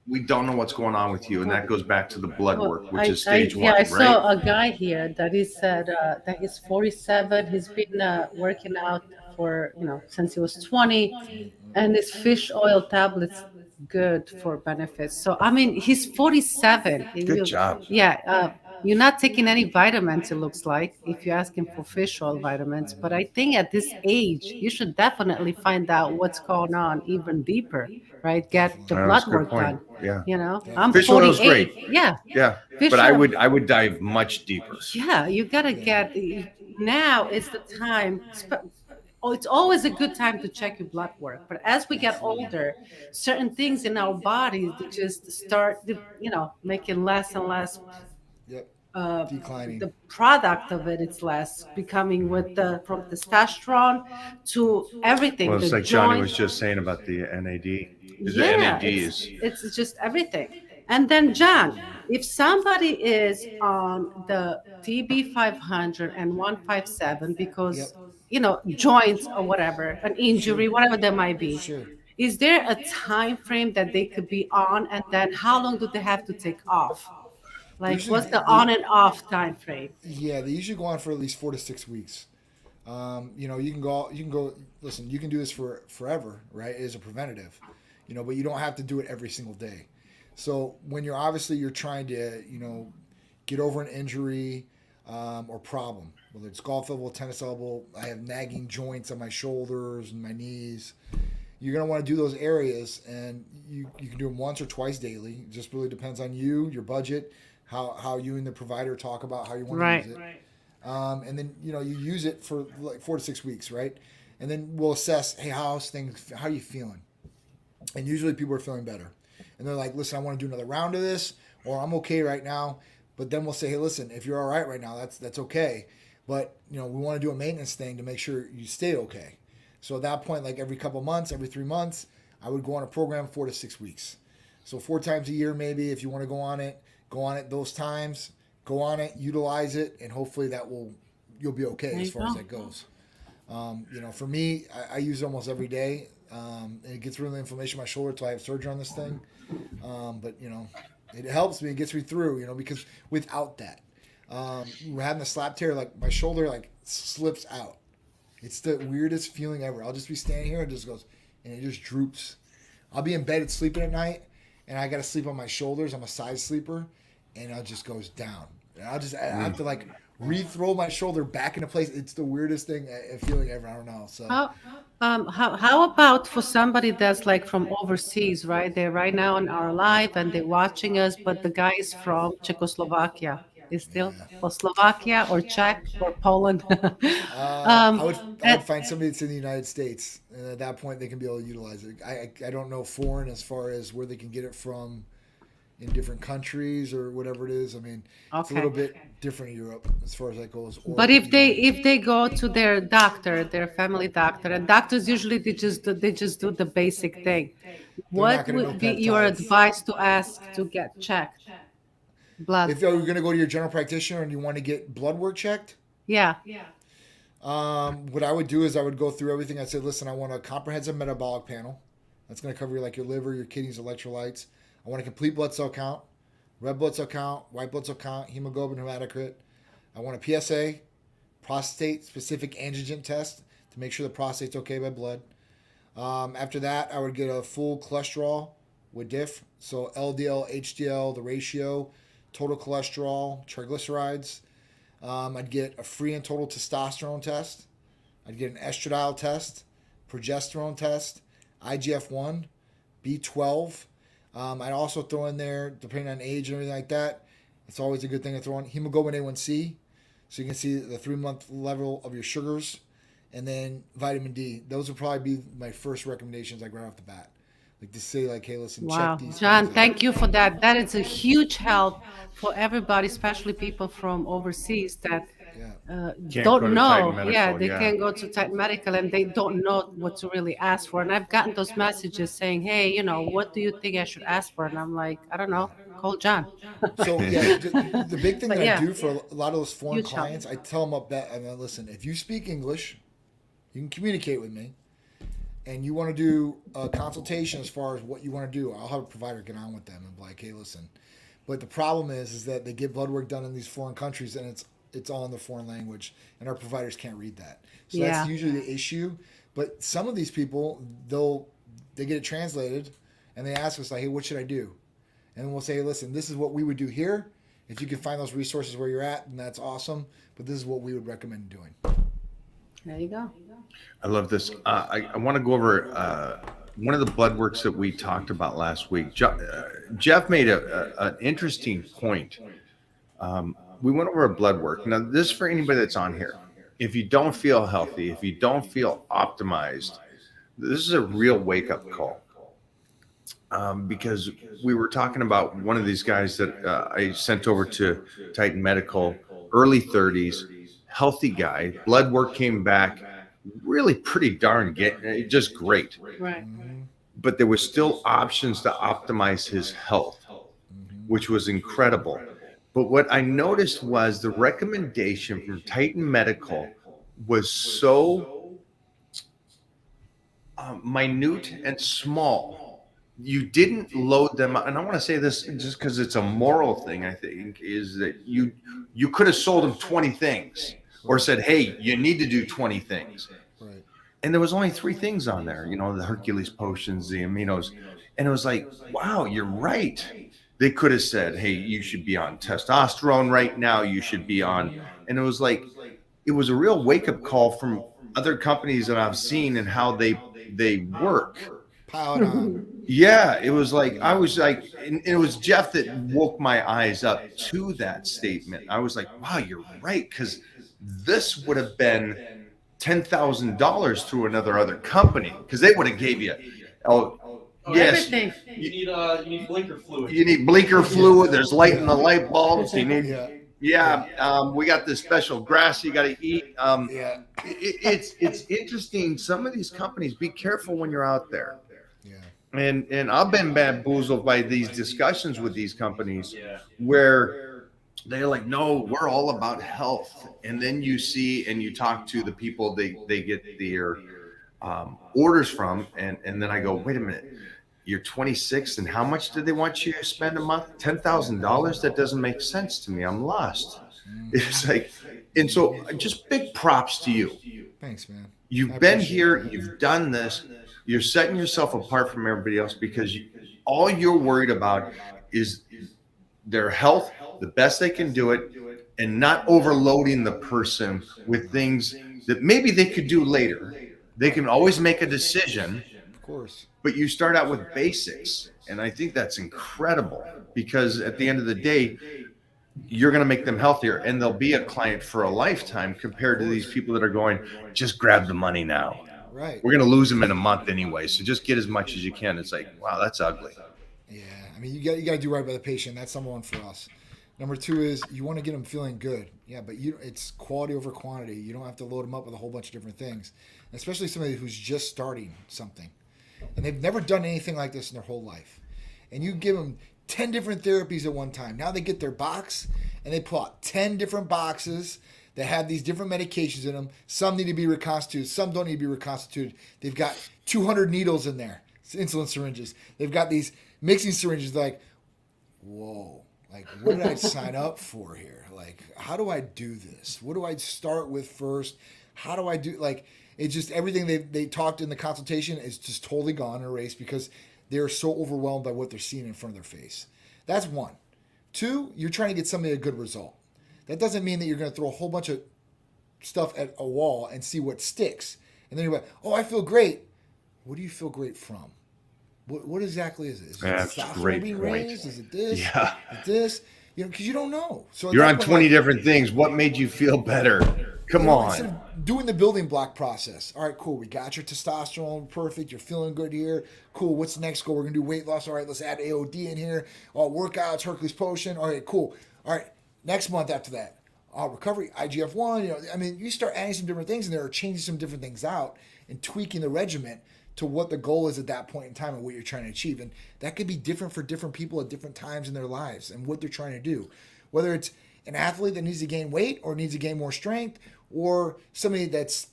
we don't know what's going on with you. And that goes back to the blood work, which is stage one, I right? saw a guy here that he said that he's 47. He's been working out for, since he was 20. And his fish oil tablets, good for benefits. So, I mean, he's 47. Good job. Yeah. you're not taking any vitamins, it looks like, if you're asking for fish oil vitamins. But I think at this age, you should definitely find out what's going on even deeper, right? Get the Definitely. blood That's a good work point. done. Yeah. You know, I'm Definitely. Fish oil is great. 48. Yeah. Yeah. Fish But oil. I would dive much deeper. Yeah, you gotta get now is the time. Oh, it's always a good time to check your blood work. But as we get older, certain things in our bodies they just start, making less and less. Yep. Uh, Declining. the product of it, it's less becoming with the from testosterone to everything. Well, it's the like Johnny joint, was just saying about the NAD. The yeah, NAD is it's just everything. And then, John, if somebody is on the TB 500 and 157 because, Yep. joints or whatever, an Sure. injury, whatever there might be, Sure. is there a time frame that they could be on? And then how long do they have to take off? Like, Usually, what's the on and off time frame? yeah, they usually go on for at least 4 to 6 weeks. You can go. You can go. Listen, you can do this for forever, right? It is a preventative, but you don't have to do it every single day. So when you're trying to, get over an injury or problem, whether it's golf elbow, tennis elbow, I have nagging joints on my shoulders and my knees. You're gonna want to do those areas, and you can do them once or twice daily. It just really depends on you, your budget, how you and the provider talk about how you want Right. to use it. And then you use it for like 4 to 6 weeks, right? And then we'll assess, hey, how's things? How are you feeling? And usually people are feeling better, and they're like, listen, I want to do another round of this, or I'm okay right now. But then we'll say, hey, listen, if you're all right now, that's okay. But we want to do a maintenance thing to make sure you stay okay. So at that point, like every couple months, every 3 months, I would go on a program 4 to 6 weeks. So 4 times a year, maybe, if you want to go on it those times, go on it, utilize it, and hopefully you'll be okay There as you far as go. that goes. For me, I use it almost every day. And it gets rid of the inflammation in my shoulder until I have surgery on this thing. But it helps me. It gets me through. Because without that, having the slap tear, like my shoulder like slips out. It's the weirdest feeling ever. I'll just be standing here and it just droops. I'll be in bed sleeping at night, and I got to sleep on my shoulders. I'm a side sleeper, and it just goes down. And I have to like re-throw my shoulder back into place. It's the weirdest feeling ever. I don't know. So How about for somebody that's like from overseas, right? They're right now in our live and they're watching us, but the guy is from Czechoslovakia. Is still or Slovakia or Czech or Poland. I um, would find somebody that's in the United States, and at that point they can be able to utilize it. I don't know foreign as far as where they can get it from in different countries or whatever it is. I mean, it's a okay. little bit different in Europe as far as that goes. Or But if they go to their doctor, their family doctor, and doctors usually they just do the basic thing. they're not What going to know would be your peptides. advice to ask to get checked? Blood. If you're going to go to your general practitioner and you want to get blood work checked, Yeah. what I would do is I would go through everything. I'd say, listen, I want a comprehensive metabolic panel. That's going to cover your liver, your kidneys, electrolytes. I want a complete blood cell count, red blood cell count, white blood cell count, hemoglobin, hematocrit. I want a PSA, prostate specific antigen test to make sure the prostate's okay by blood. After that, I would get a full cholesterol with diff. So LDL, HDL, the ratio, total cholesterol, triglycerides. I'd get a free and total testosterone test. I'd get an estradiol test, progesterone test, IGF-1, B12. I'd also throw in there, depending on age and everything like that, it's always a good thing to throw in hemoglobin A1C, so you can see the 3-month level of your sugars, and then vitamin D. Those would probably be my first recommendations, like right off the bat. Like to say, like, hey, listen, Wow, check these John, things out. thank you for that. That is a huge help for everybody, especially people from overseas that Yeah. Can't don't go to know. Titan Medical, Yeah, they yeah. can't go to Titan Medical and they don't know what to really ask for. And I've gotten those messages saying, hey, what do you think I should ask for? And I'm like, I don't know. Call John. So yeah, the big thing But that yeah, I do for a lot of those foreign huge help. clients, I tell them up that, I mean, listen, if you speak English, you can communicate with me, and you want to do a consultation as far as what you want to do, I'll have a provider get on with them and be like, hey, listen. But the problem is that they get blood work done in these foreign countries, and it's all in the foreign language, and our providers can't read that. So Yeah. that's usually the issue. But some of these people, they get it translated, and they ask us like, hey, what should I do? And we'll say, listen, this is what we would do here. If you can find those resources where you're at, then that's awesome. But this is what we would recommend doing. There you go. I love this. I want to go over one of the blood works that we talked about last week. Jeff made an interesting point. We went over a blood work. Now, this is for anybody that's on here. If you don't feel healthy, if you don't feel optimized, this is a real wake-up call. Because we were talking about one of these guys that I sent over to Titan Medical, early 30s, healthy guy. Blood work came back really pretty darn just great. Right. But there was still options to optimize his health, which was incredible. But what I noticed was the recommendation from Titan Medical was so minute and small. You didn't load them up. And I want to say this just because it's a moral thing, I think, is that you could have sold them 20 things or said, hey, you need to do 20 things. Right. And there was only 3 things on there, the Hercules potions, the aminos. And it was like, wow, you're right. They could have said, hey, you should be on testosterone right now. You should be on. And it was like, it was a real wake up call from other companies that I've seen and how they work. Piled on. Yeah, it was like, I was like, and it was Jeff that woke my eyes up to that statement. I was like, wow, you're right. Because this would have been $10,000 through other company because they would have gave you, yes, Everything. You need blinker fluid. you need blinker fluid. There's light in the light bulbs. You need, Yeah. we got this special grass you got to eat. Yeah. It's interesting. Some of these companies, be careful when you're out there. Yeah. And I've been bamboozled by these discussions with these companies Yeah. where they're like, no, we're all about health. And then you see and you talk to the people they get their orders from. And then I go, wait a minute, you're 26 and how much do they want you to spend a month? $10,000? That doesn't make sense to me. I'm lost. It's like, and so just big props to you. Thanks, man. You've I been appreciate here, it. you've done this, you're setting yourself apart from everybody else because all you're worried about is their health, the best they can do it, and not overloading the person with things that maybe they could do later. They can always make a decision, Of course. but you start out with basics. And I think that's incredible because at the end of the day, you're going to make them healthier and they'll be a client for a lifetime compared to these people that are going, just grab the money now. Right. We're going to lose them in a month anyway. So just get as much as you can. It's like, wow, that's ugly. Yeah. I mean, you got to do right by the patient. That's number one for us. Number two is you want to get them feeling good. Yeah, but it's quality over quantity. You don't have to load them up with a whole bunch of different things, especially somebody who's just starting something and they've never done anything like this in their whole life. And you give them 10 different therapies at one time. Now they get their box and they pull out 10 different boxes that have these different medications in them. Some need to be reconstituted. Some don't need to be reconstituted. They've got 200 needles in there, insulin syringes. They've got these mixing syringes. They're like, whoa, like what did I sign up for here? Like, how do I do this? What do I start with first? How do I do, like, it's just everything they talked in the consultation is just totally gone and erased because they're so overwhelmed by what they're seeing in front of their face. That's one. Two, you're trying to get somebody a good result. That doesn't mean that you're going to throw a whole bunch of stuff at a wall and see what sticks. And then you're like, oh, I feel great. What do you feel great from? What exactly is it? Is it That's a testosterone great being point. raised? Is it this? Yeah. Is it this? Because you don't know. So at You're that on point, 20 like, different things. What made you feel better? Come instead on. of doing the building block process. All right, cool. We got your testosterone. Perfect. You're feeling good here. Cool. What's the next goal? We're going to do weight loss. All right, let's add AOD in here. Workouts, Hercules potion. All right, cool. All right, next month after that. Recovery, IGF-1. I mean, you start adding some different things in there or changing some different things out and tweaking the regimen to what the goal is at that point in time and what you're trying to achieve. And that could be different for different people at different times in their lives and what they're trying to do. Whether it's an athlete that needs to gain weight or needs to gain more strength, or somebody that's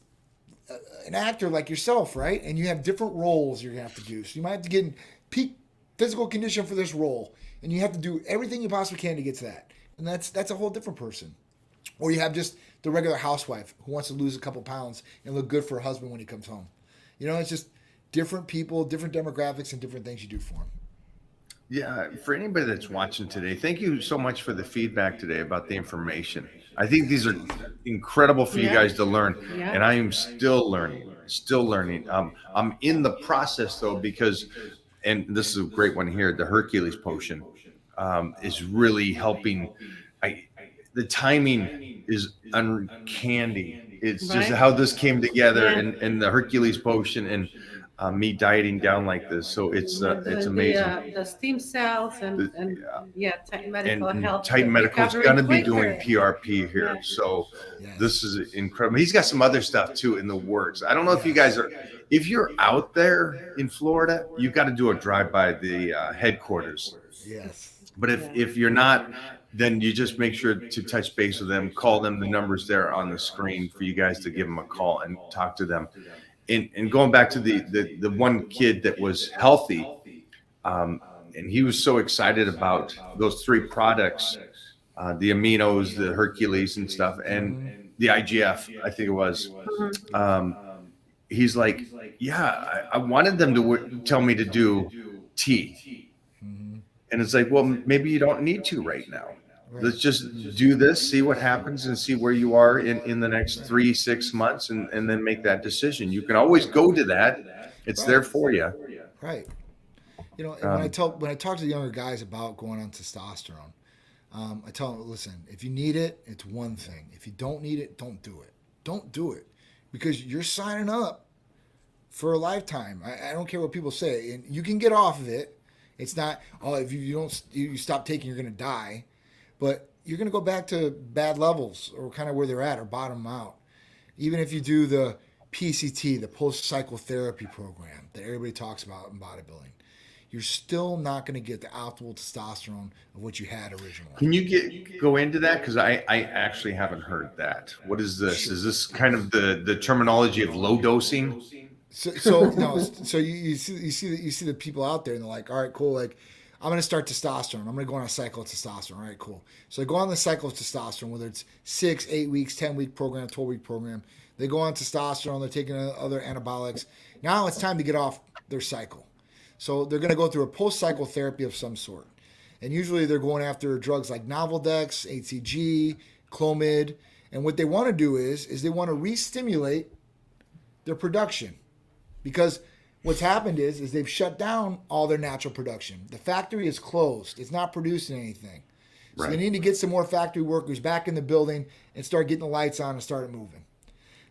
an actor like yourself, right? And you have different roles you're going to have to do. So you might have to get in peak physical condition for this role, and you have to do everything you possibly can to get to that. And that's a whole different person. Or you have just the regular housewife who wants to lose a couple pounds and look good for her husband when he comes home. It's just different people, different demographics, and different things you do for them. Yeah, for anybody that's watching today, thank you so much for the feedback today about the information. I think these are incredible for you Yeah. guys to learn, Yeah. and I am still learning, still learning. I'm in the process though, because, and this is a great one here, the Hercules potion is really helping. I The timing is uncanny. It's just Right. how this came together, Yeah. and the Hercules potion, and me dieting down like this. So You're it's doing amazing. the stem cells The- and yeah, and, medical and help Titan Medical is recovering going to be doing quicker. PRP here. Yeah. So Yes. this is incredible. He's got some other stuff too in the works. I don't know if you guys are, if you're out there in Florida, you've got to do a drive by the headquarters. Yes. But if you're not, then you just make sure to touch base with them, call them. The numbers there on the screen for you guys to give them a call and talk to them. And going back to the one kid that was healthy, and he was so excited about those three products, the aminos, the Hercules and stuff, and the IGF, I think it was. He's like, yeah, I wanted them to tell me to do tea. Mhm. And it's like, well, maybe you don't need to right now. Let's just do this, see what happens, and see where you are in the next 3-6 months, and then make that decision. You can always go to that. It's there for you. Right. You know, and when I talk to the younger guys about going on testosterone, I tell them, listen, if you need it, it's one thing. If you don't need it, don't do it. Don't do it, because you're signing up for a lifetime. I don't care what people say, and you can get off of it. It's not, oh, if you stop taking, you're going to die, but you're going to go back to bad levels or kind of where they're at or bottom out. Even if you do the PCT, the post cycle therapy program that everybody talks about in bodybuilding, you're still not going to get the optimal testosterone of what you had originally. Can you go into that? Because I actually haven't heard that. What is this? Is this kind of the terminology of low dosing? So you see the people out there and they're like, all right, cool. Like, I'm going to start testosterone. I'm going to go on a cycle of testosterone. All right, cool. So they go on the cycle of testosterone, whether it's 6, 8 weeks, 10-week program, 12-week program. They go on testosterone. They're taking other anabolics. Now it's time to get off their cycle. So they're going to go through a post-cycle therapy of some sort. And usually they're going after drugs like Novaldex, HCG, Clomid. And what they want to do is they want to re-stimulate their production. Because what's happened is they've shut down all their natural production. The factory is closed. It's not producing anything. So they need to get some more factory workers back in the building and start getting the lights on and start moving.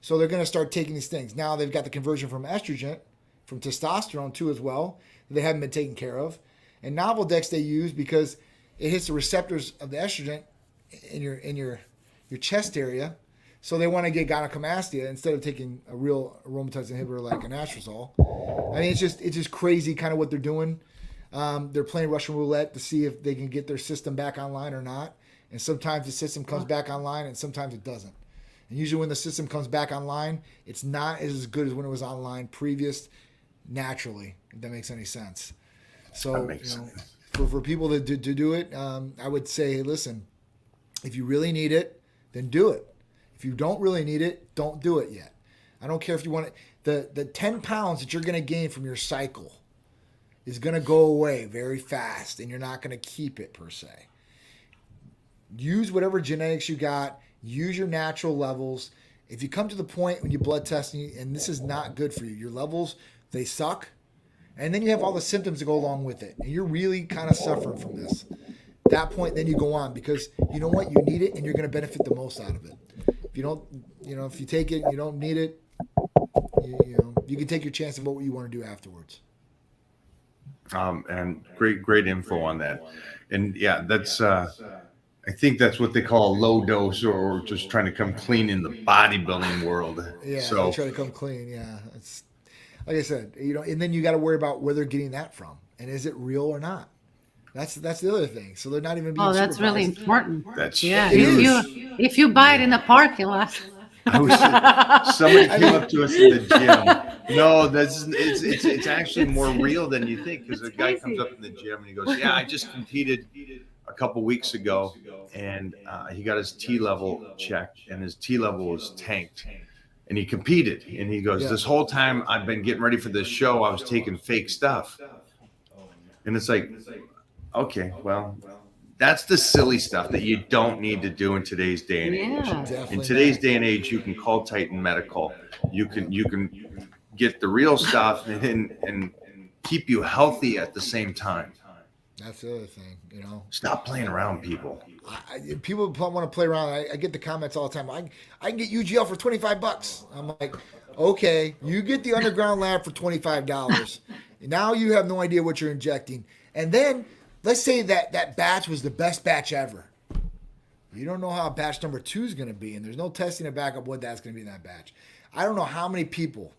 So they're going to start taking these things. Now they've got the conversion from estrogen, from testosterone too as well, that they haven't been taken care of. And Novaldex they use because it hits the receptors of the estrogen in your chest area. So they want to get gynecomastia instead of taking a real aromatase inhibitor like anastrozole. I mean, it's just crazy kind of what they're doing. They're playing Russian roulette to see if they can get their system back online or not. And sometimes the system comes back online and sometimes it doesn't. And usually when the system comes back online, it's not as good as when it was online previous naturally, if that makes any sense. So, That makes sense. For people to do it, I would say, hey, listen, if you really need it, then do it. If you don't really need it, don't do it yet. I don't care if you want it. The 10 pounds that you're going to gain from your cycle is going to go away very fast, and you're not going to keep it per se. Use whatever genetics you got. Use your natural levels. If you come to the point when you blood test and this is not good for you, your levels, they suck, and then you have all the symptoms that go along with it, and you're really kind of suffering from this. At that point, then you go on because you know what? You need it, and you're going to benefit the most out of it. If you don't, if you take it and you don't need it, you can take your chance of what you want to do afterwards. And great info on that. And yeah, that's I think that's what they call a low dose, or just trying to come clean in the bodybuilding world. Yeah, So they try to come clean. Yeah, it's like I said, and then you got to worry about where they're getting that from, and is it real or not? That's the other thing. So they're not even being. Oh, that's really supervised. important. that's Yeah, huge. if you buy it in a parking lot. Somebody came up to us in the gym. No, it's actually more real than you think, because a guy comes up in the gym and he goes, "Yeah, I just competed a couple weeks ago, and he got his T level checked, and his T level was tanked, and he competed, and he goes, this whole time I've been getting ready for this show, I was taking fake stuff." And it's like, Okay, well, that's the silly stuff that you don't need to do in today's day and age. Yeah. Definitely In today's not. day and age, you can call Titan Medical. You can get the real stuff and keep you healthy at the same time. That's the other thing, you know. Stop playing around, people. People want to play around. I get the comments all the time. I can get UGL for $25. I'm like, okay, you get the underground lab for $25. Now you have no idea what you're injecting. And then let's say that batch was the best batch ever. You don't know how batch number 2 is going to be, and there's no testing to back up what that's going to be in that batch. I don't know how many people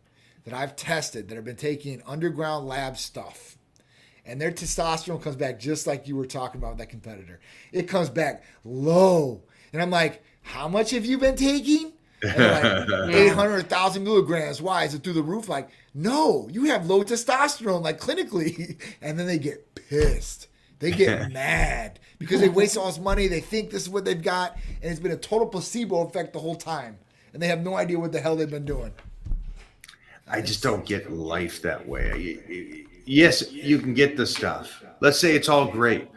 that I've tested that have been taking underground lab stuff, and their testosterone comes back just like you were talking about with that competitor. It comes back low. And I'm like, how much have you been taking? And they're like 800, 1,000 milligrams. Why? Is it through the roof? Like, no, you have low testosterone, like clinically. And then they get pissed. They get mad because they waste all this money. They think this is what they've got. And it's been a total placebo effect the whole time. And they have no idea what the hell they've been doing. I just don't get life that way. Yes, you can get the stuff. Let's say it's all great.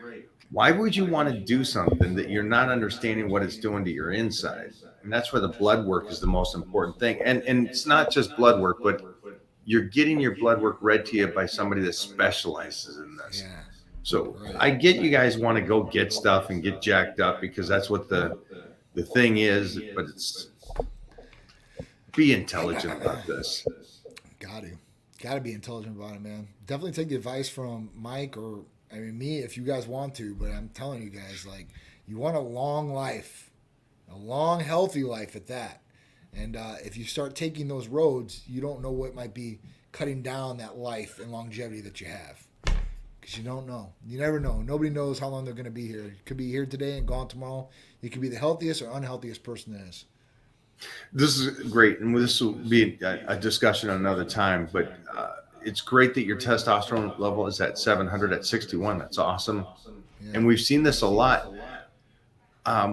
Why would you want to do something that you're not understanding what it's doing to your inside? And that's where the blood work is the most important thing. And it's not just blood work, but you're getting your blood work read to you by somebody that specializes in this. Yeah. So I get you guys want to go get stuff and get jacked up because that's what the thing is, but it's be intelligent about this. Got to be intelligent about it, man. Definitely take the advice from Mike or, I mean, me if you guys want to, but I'm telling you guys, like, you want a long life, a long, healthy life at that. And if you start taking those roads, you don't know what might be cutting down that life and longevity that you have. Because you don't know. You never know. Nobody knows how long they're going to be here. You could be here today and gone tomorrow. You could be the healthiest or unhealthiest person there is. This is great, and this will be a discussion another time. But it's great that your testosterone level is at 700 at 61. That's awesome, Yeah. and we've seen this a lot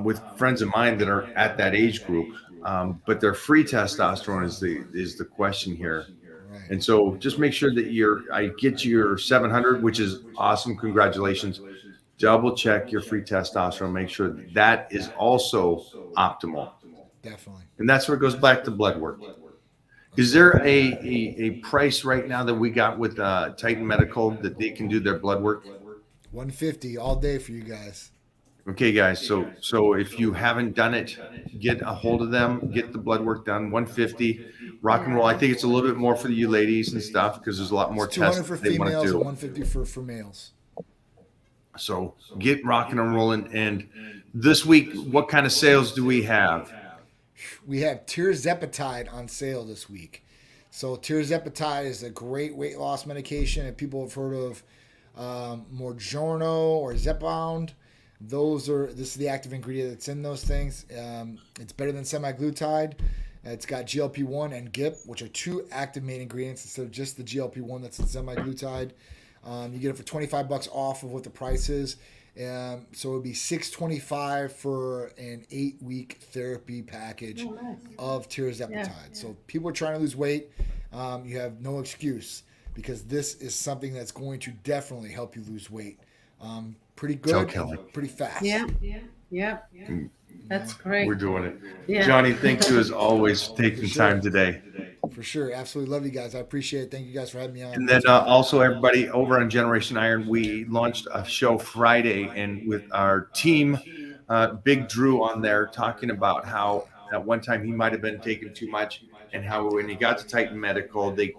with friends of mine that are at that age group. But their free testosterone is the question here, Right. and so just make sure that I get your 700, which is awesome. Congratulations. Double check your free testosterone. Make sure that is also optimal. Definitely. And that's where it goes back to blood work. Is there a price right now that we got with Titan Medical that they can do their blood work? $150 all day for you guys. Okay, guys. So if you haven't done it, get a hold of them, get the blood work done. $150, rock and roll. I think it's a little bit more for you ladies and stuff because there's a lot more It's tests $200 for they want to females do. and $150 for males. So get rocking and rolling. And this week, what kind of sales do we have? We have tirzepatide on sale this week. So tirzepatide is a great weight loss medication, and people have heard of Mounjaro or Zepbound. This is the active ingredient that's in those things. It's better than semaglutide. It's got GLP-1 and GIP, which are two active main ingredients instead of just the GLP-1 that's in semaglutide. You get it for $25 off of what the price is. So it would be $625 for an 8-week therapy package of tirzepatide. Yeah. So people are trying to lose weight. You have no excuse because this is something that's going to definitely help you lose weight. Pretty good, Kelly. and pretty fast. Yeah. That's great. We're doing it. Yeah. Johnny, thank you as always for taking sure. time today. For sure. Absolutely love you guys. I appreciate it. Thank you guys for having me on. And then also everybody over on Generation Iron, we launched a show Friday and with our team, Big Drew on there talking about how at one time he might have been taking too much and how when he got to Titan Medical, they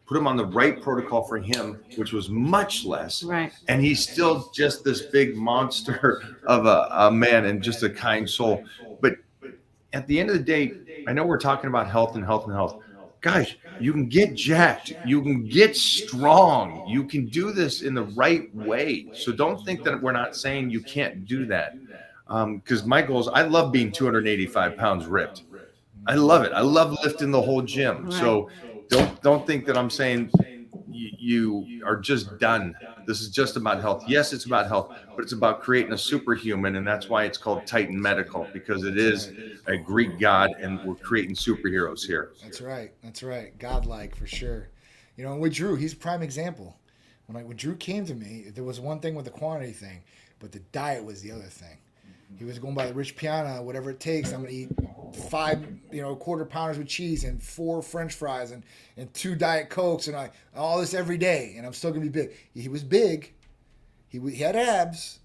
put him on the right protocol for him, which was much less. Right. And he's still just this big monster of a man and just a kind soul. But at the end of the day, I know we're talking about health and health and health. Guys, you can get jacked. You can get strong. You can do this in the right way. So don't think that we're not saying you can't do that. Because my goal is, I love being 285 pounds ripped. I love it. I love lifting the whole gym. Right. So don't think that I'm saying you are just done. This is just about health. Yes, it's about health, but it's about creating a superhuman, and that's why it's called Titan Medical, because it is a Greek god, and we're creating superheroes here. That's right. Godlike for sure. You know, and with Drew, he's a prime example. when Drew came to me, there was one thing with the quantity thing, but the diet was the other thing. He was going by the Rich Piana, whatever it takes. I'm gonna eat 5, quarter pounders with cheese and 4 French fries and 2 Diet Cokes and all this every day, and I'm still gonna be big. He was big. He had abs,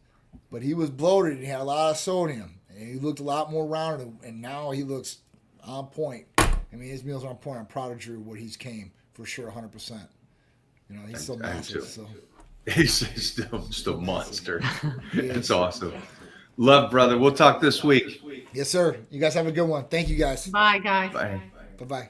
but he was bloated and he had a lot of sodium. And he looked a lot more rounded, and now he looks on point. I mean, his meals are on point. I'm proud of Drew, what he's came for sure, 100%. He's still massive. So He's still just a monster. he is. It's awesome. Love, brother. We'll talk this week. Yes, sir. You guys have a good one. Thank you, guys. Bye, guys. Bye. Bye-bye.